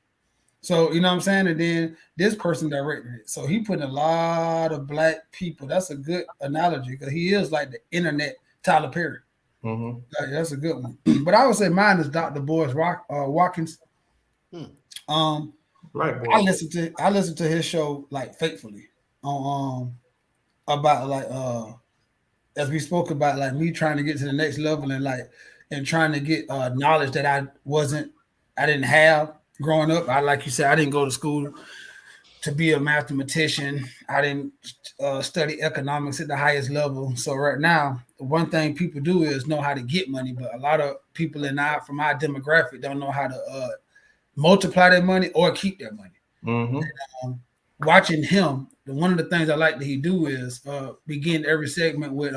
So you know what I'm saying? And then this person directed it. So he put a lot of black people. That's a good analogy because he is like the internet Tyler Perry. Mm-hmm. That's a good one. But I would say mine is Dr. Boris Watkins. Hmm. Um, Right, I boy. listen to his show like faithfully on about like as we spoke about like me trying to get to the next level and like and trying to get knowledge that I didn't have growing up. I like you said I didn't go to school to be a mathematician. I didn't study economics at the highest level. So right now, one thing people do is know how to get money, but a lot of people from our demographic don't know how to multiply their money or keep their money. Mm-hmm. Um, Watching him, one of the things I like that he do is begin every segment with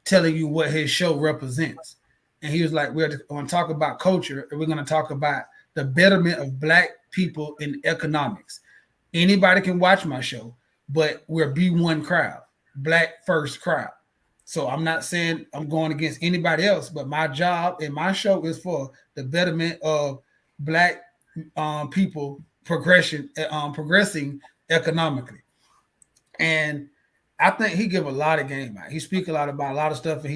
telling you what his show represents. And he was like, we're going to talk about culture and we're going to talk about the betterment of black people in economics. Anybody can watch my show, but we're B1 crowd, black first crowd. So I'm not saying I'm going against anybody else, but my job and my show is for the betterment of black people progressing economically. And I think he give a lot of game out. He speak a lot about a lot of stuff, and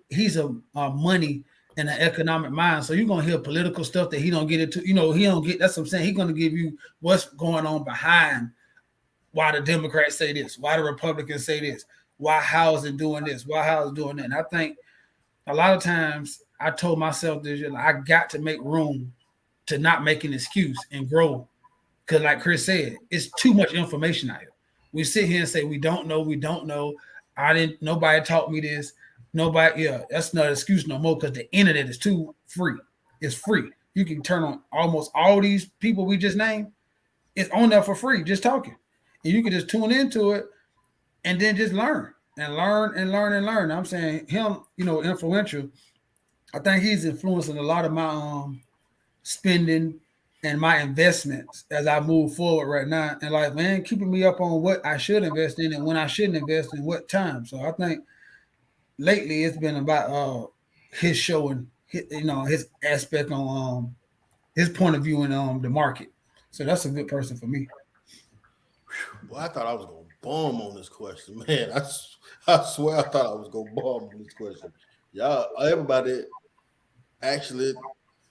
he's a money and an economic mind. So you're gonna hear political stuff that he don't get into. You know, he don't get. That's what I'm saying. He's gonna give you what's going on behind why the Democrats say this, why the Republicans say this, why housing doing this, why housing doing that. And I think a lot of times I told myself this year, like, I got to make room to not make an excuse and grow. Because like Chris said, it's too much information out here. We sit here and say we don't know, we don't know. I didn't. Nobody taught me this. Nobody. Yeah, that's not an excuse no more because the internet is too free. It's free. You can turn on almost all these people we just named. It's on there for free, just talking, and you can just tune into it and then just learn and learn and learn and learn. I'm saying him, influential. I think he's influencing a lot of my spending and my investments as I move forward right now. And like, man, keeping me up on what I should invest in and when I shouldn't invest in what time. So I think lately it's been about his show and his aspect on his point of view in the market. So that's a good person for me. Well, I thought I was gonna bomb on this question, man. I swear I thought I was gonna bomb on this question. Y'all, everybody actually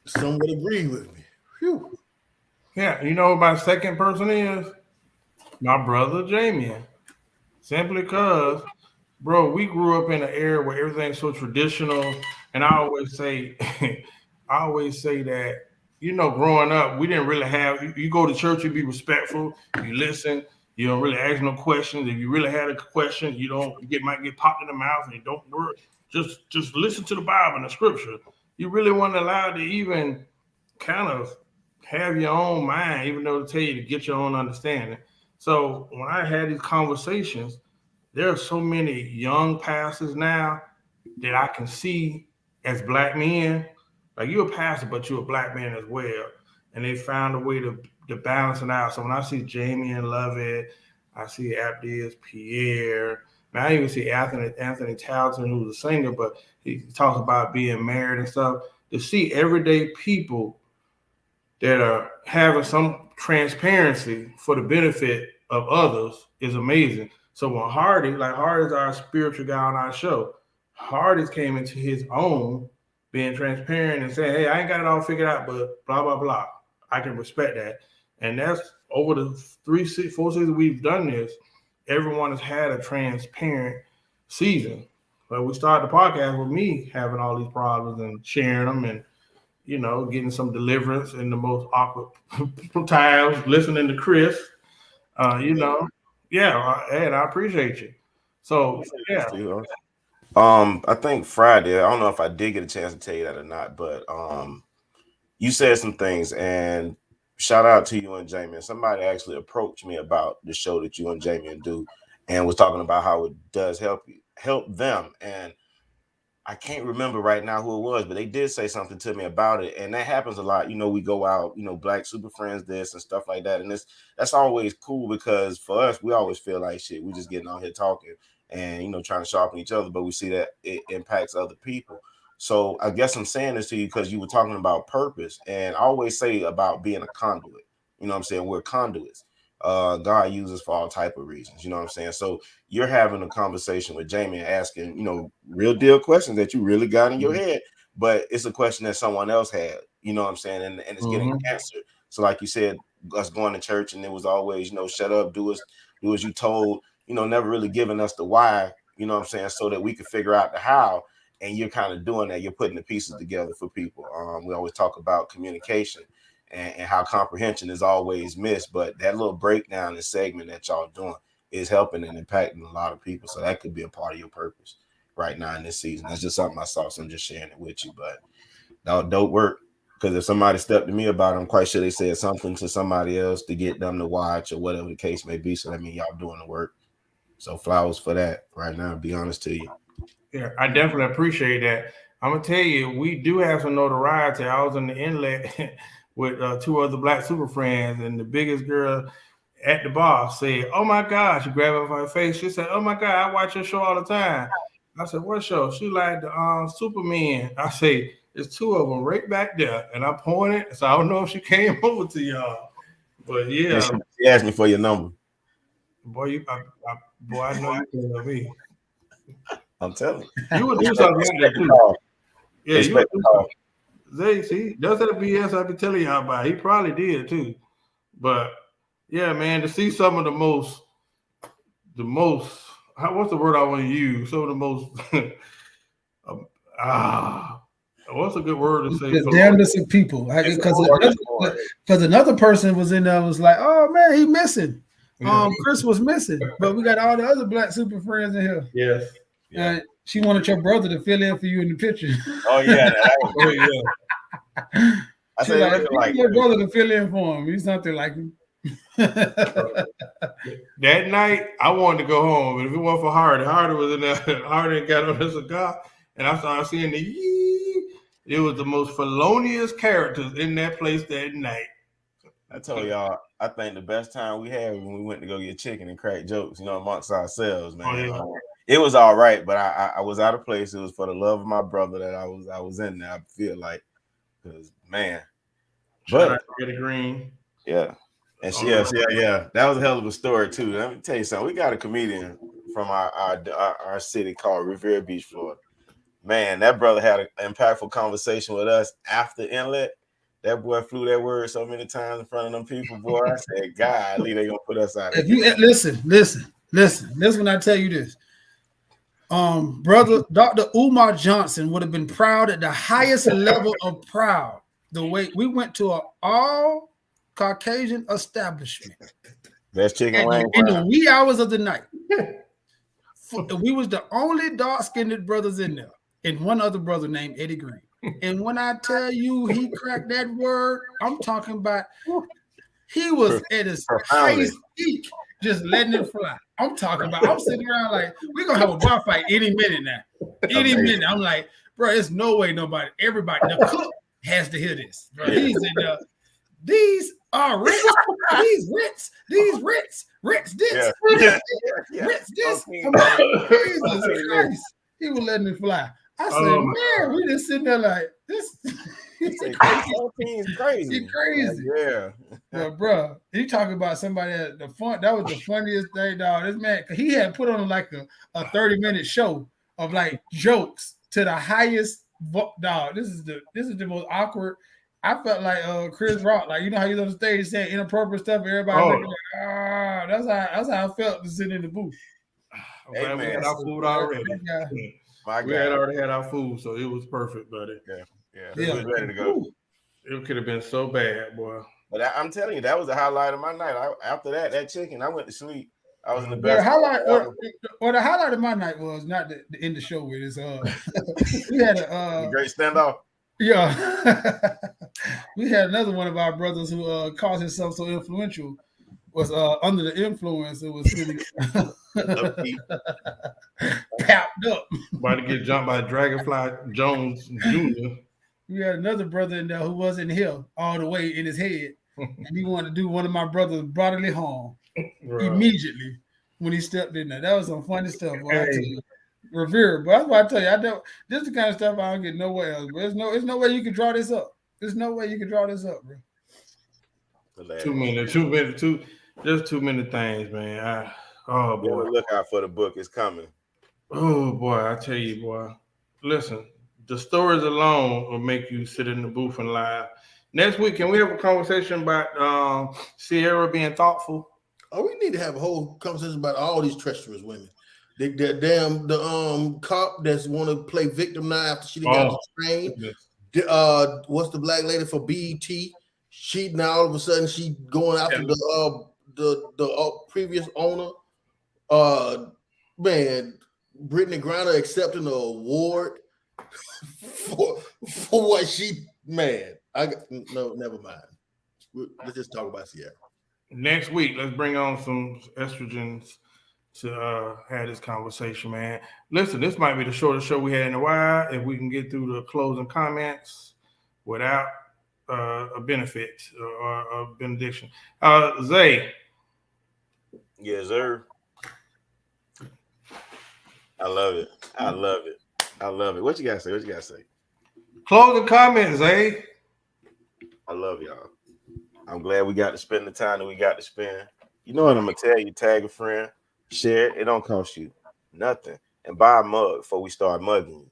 somewhat agree with me. Phew. Yeah, you know who my second person is? My brother Jamie. Simply because, bro, we grew up in an era where everything's so traditional, and I always say, I always say that growing up, we didn't really have. You go to church, you be respectful, you listen, you don't really ask no questions. If you really had a question, you don't you get might get popped in the mouth, and you don't worry. Just listen to the Bible and the Scripture. You really weren't allowed to even kind of have your own mind, even though they tell you to get your own understanding. So when I had these conversations, there are so many young pastors now that I can see as black men. Like you're a pastor, but you're a black man as well. And they found a way to balance it out. So when I see Jamie and Lovett, I see Abdias Pierre. Man, I even see Anthony Townsend, who's a singer, but he talks about being married and stuff. To see everyday people that are having some transparency for the benefit of others is amazing. So when Hardy's our spiritual guy on our show, Hardy's came into his own being transparent and saying, hey, I ain't got it all figured out, but blah, blah, blah. I can respect that. And that's over the 4 seasons we've done this, everyone has had a transparent season. But we started the podcast with me having all these problems and sharing them and getting some deliverance in the most awkward times, listening to Chris, you know, yeah, and I appreciate you. So, yeah, I think Friday. I don't know if I did get a chance to tell you that or not, but you said some things, and shout out to you and Jamie. Somebody actually approached me about the show that you and Jamie do, and was talking about how it does help them. And I can't remember right now who it was, but they did say something to me about it, and that happens a lot. We go out, Black Super Friends this and stuff like that, and that's always cool because for us, we always feel like shit. We just getting on here talking and trying to sharpen each other, but we see that it impacts other people. So I guess I'm saying this to you because you were talking about purpose, and I always say about being a conduit. You know what I'm saying? We're conduits. God uses for all type of reasons. You know what I'm saying? So you're having a conversation with Jamie and asking, real deal questions that you really got in your head, but it's a question that someone else had. You know what I'm saying? And it's getting answered. So like you said, us going to church and it was always, shut up, do as you told, never really giving us the why, you know what I'm saying, so that we could figure out the how. And you're kind of doing that. You're putting the pieces together for people. We always talk about communication and how comprehension is always missed. But that little breakdown and segment that y'all doing is helping and impacting a lot of people. So that could be a part of your purpose right now in this season. That's just something I saw. So I'm just sharing it with you. But that dope work. Because if somebody stepped to me about it, I'm quite sure they said something to somebody else to get them to watch or whatever the case may be. So that means y'all doing the work. So flowers for that right now, to be honest to you. Yeah, I definitely appreciate that. I'm gonna tell you, we do have some notoriety. I was in the inlet with 2 other black super friends, and the biggest girl at the bar said, "Oh my God!" She grabbed her by her face. She said, "Oh my God, I watch your show all the time." I said, "What show?" She like the Superman. I say, "There's 2 of them right back there," and I pointed. So I don't know if she came over to y'all, but yeah. She asked me for your number. Boy, I know you can love me. I'm telling you. You would do something like that too. Yeah, you would do something. Zay, see, that's that BS I be telling y'all about. He probably did too. But yeah, man, to see some of the most, what's the word I want to use? Some of the most, what's a good word to say? The damnedest of people. Because another person was in there was like, oh man, he missing. Chris was missing, but we got all the other black super friends in here. Yes. Yeah. She wanted your brother to fill in for you in the picture. Oh yeah, I said, like your brother to fill in for him. He's something like him. That night, I wanted to go home, but if it wasn't for Hardy was in there. Hardy got on his cigar, and I started seeing the yee. It was the most felonious characters in that place that night. I told y'all, I think the best time we had when we went to go get chicken and crack jokes, amongst ourselves, man. Oh, yeah. It was all right, but I was out of place. It was for the love of my brother that I was in there. I feel like, because man, but Green, yeah, and yeah, that was a hell of a story too. Let me tell you something. We got a comedian from our city called Revere Beach, Florida. Man, that brother had an impactful conversation with us after Inlet. That boy flew that word so many times in front of them people, boy. I said, "Golly, they gonna put us out." If you listen. This when I tell you this. Brother Dr. Umar Johnson would have been proud at the highest level of proud. The way we went to an all Caucasian establishment. Best chicken wing in the wee hours of the night. We was the only dark-skinned brothers in there, and one other brother named Eddie Green. And when I tell you he cracked that word, I'm talking about he was at his highest peak, just letting it fly. I'm talking about, I'm sitting around like, we're going to have a bar fight any minute now. Any minute. I'm like, bro, there's no way everybody, the cook has to hear this. Bro. He's in there. These are Ritz. These Ritz this. Ritz this. Jesus Christ. He was letting it fly. I said, man, we just sitting there like, this. He's crazy. He's crazy. Yeah. But bro, he talking about somebody that was the funniest thing, dog. This man, he had put on like a 30-minute show of like jokes to the highest dog. This is the most awkward. I felt like Chris Rock, like how he's on the stage saying inappropriate stuff. Everybody looking like, that's how I felt to sit in the booth. Okay, we had our food already. We had already had our food, so it was perfect, buddy. Yeah. We was ready to go. It could have been so bad, boy. But I'm telling you, that was the highlight of my night. After that chicken, I went to sleep. I was in the best. The highlight of my night was not the end of the show with this. We had a great standoff. Yeah, we had another one of our brothers who caused himself so influential. Was under the influence. It was really papped up. About to get jumped by Dragonfly Jones Jr. We had another brother in there who wasn't here all the way in his head, and he wanted to do one of my brothers bodily harm immediately when he stepped in there. That was some funny stuff. Revere, but that's why I tell you, I don't. This is the kind of stuff I don't get nowhere else. But there's no way you can draw this up. There's no way you can draw this up, bro. 2 minutes. There's too many things, man. Oh Be on boy. the lookout for the book. It's coming. Oh boy, I tell you, boy. Listen, the stories alone will make you sit in the booth and laugh. Next week, can we have a conversation about Sierra being thoughtful? Oh, we need to have a whole conversation about all these treacherous women. The cop that's want to play victim now after she done got Oh, trained. goodness. What's the black lady for BET? She now all of a sudden she going after Yeah. the previous owner. Uh, man, Brittany Griner accepting an award for what she man. No, never mind. Let's just talk about Sierra. Next week, let's bring on some estrogens to have this conversation, man. Listen, this might be the shortest show we had in a while. If we can get through the closing comments without a benefit or a benediction. Zay. Yes, sir. I love it. I love it. I love it. What you gotta say? What you gotta say? Closing comments, Zay. I love y'all. I'm glad we got to spend the time that we got to spend. You know what I'm gonna tell you? Tag a friend, share it. It don't cost you nothing, and buy a mug before we start mugging you.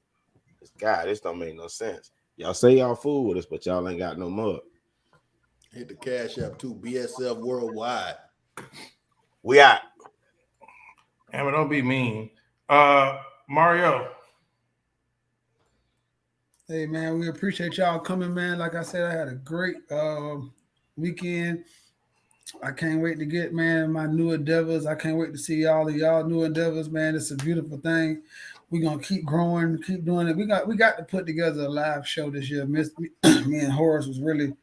God, this don't make no sense. Y'all say y'all fool with us, but y'all ain't got no mug. Hit the cash app too. BSF Worldwide. We out. Amber, don't be mean. Mario. Hey man, we appreciate y'all coming, man. Like I said, I had a great weekend. I can't wait to get, man, my new endeavors. I can't wait to see all of y'all new endeavors, man. It's a beautiful thing. We're gonna keep growing, keep doing it. We got to put together a live show this year. Me and Horace was really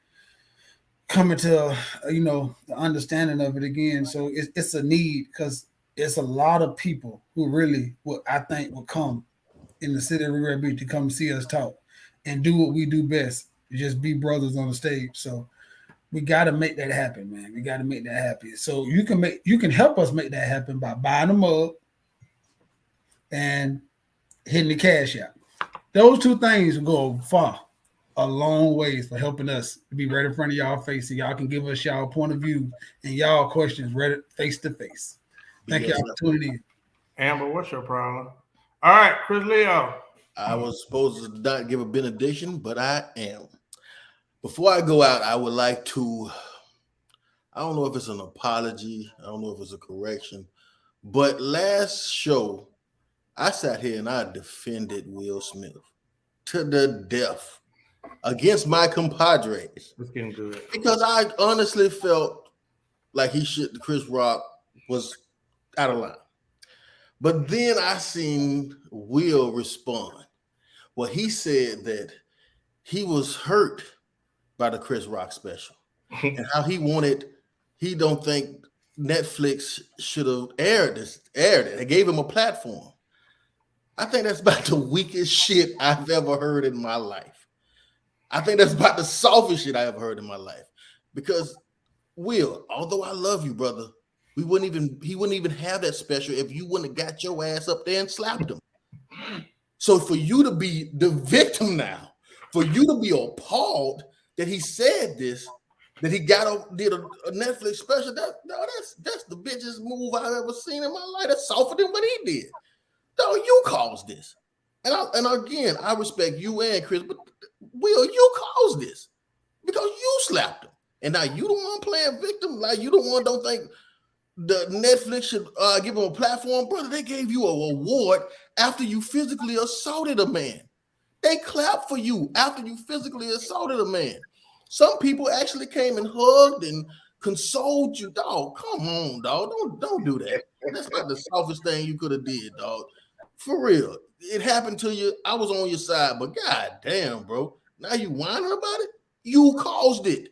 coming to the understanding of it again. So it's a need because it's a lot of people who really what I think will come in the city of Red Beach to come see us talk and do what we do best, just be brothers on the stage. So we got to make that happen, man. We got to make that happen. So you can help us make that happen by buying a mug and hitting the cash out. Those two things will go far, a long ways for helping us to be right in front of y'all face so y'all can give us y'all point of view and y'all questions right face to face. Thank y'all for tuning in. Amber, what's your problem? All right, Chris Leo. I was supposed to not give a benediction, but I am. Before I go out, I would like to, I don't know if it's an apology, I don't know if it's a correction, but last show, I sat here and I defended Will Smith to the death against my compadres. It's getting good. Because I honestly felt like Chris Rock was out of line. But then I seen Will respond. Well, he said that he was hurt by the Chris Rock special and how he don't think Netflix should have aired it. They gave him a platform. I think that's about the weakest shit I've ever heard in my life. I think that's about the softest shit I ever heard in my life. Because Will, although I love you, brother, he wouldn't even have that special if you wouldn't have got your ass up there and slapped him. So for you to be the victim now, for you to be appalled that he said this, that he did a Netflix special, that's the bitchest move I've ever seen in my life. That's softer than what he did. No, you caused this. And again, I respect you and Chris, but Will, you caused this because you slapped him. And now you the one playing victim. Like you the one don't think the Netflix should give him a platform. Brother, they gave you an award after you physically assaulted a man. They clapped for you after you physically assaulted a man. Some people actually came and hugged and consoled you. Dog, come on, dog. Don't do that. That's not the softest thing you could have did, dog. For real. It happened to you. I was on your side, but god damn, bro. Now you whining about it? You caused it.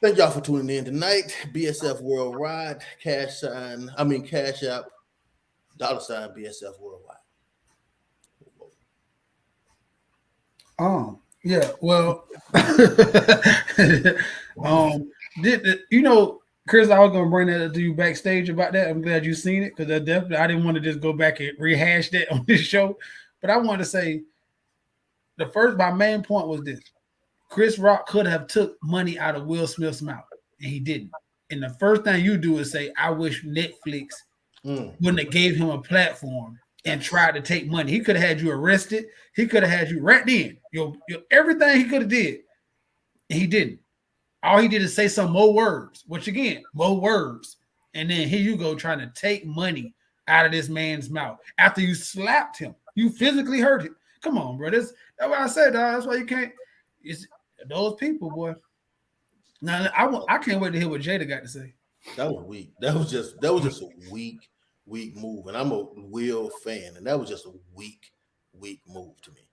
Thank y'all for tuning in tonight. BSF Worldwide, Cash App, $, BSF Worldwide. Yeah, well, Chris, I was gonna bring that to you backstage about that. I'm glad you seen it because I didn't want to just go back and rehash that on this show, but I wanted to say my main point was this: Chris Rock could have took money out of Will Smith's mouth, and he didn't. and the first thing you do is say, "I wish Netflix wouldn't have gave him a platform and tried to take money. He could have had you arrested. He could have had you right then. Everything he could have did, and he didn't. All he did is say some more words, which again, more words. And then here you go trying to take money out of this man's mouth after you slapped him. You physically hurt him. Come on, bro. That's what I said, dog. That's why you can't. It's those people, boy. Now I can't wait to hear what Jada got to say. That was weak. That was just a weak move. And I'm a Will fan, and that was just a weak move to me.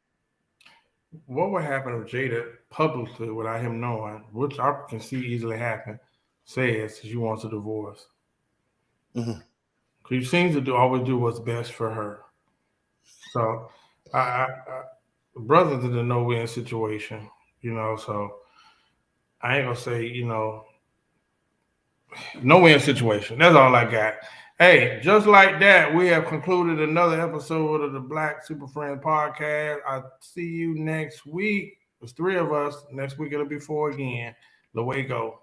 What would happen if Jada publicly, without him knowing, which I can see easily happen, says she wants a divorce? Mm-hmm. She seems to always do what's best for her. So, brother's in a no-win situation, so I ain't gonna say, no-win situation. That's all I got. Hey, just like that, we have concluded another episode of the Black Super Friends podcast. I'll see you next week. There's 3 of us. Next week it'll be 4 again. Luego.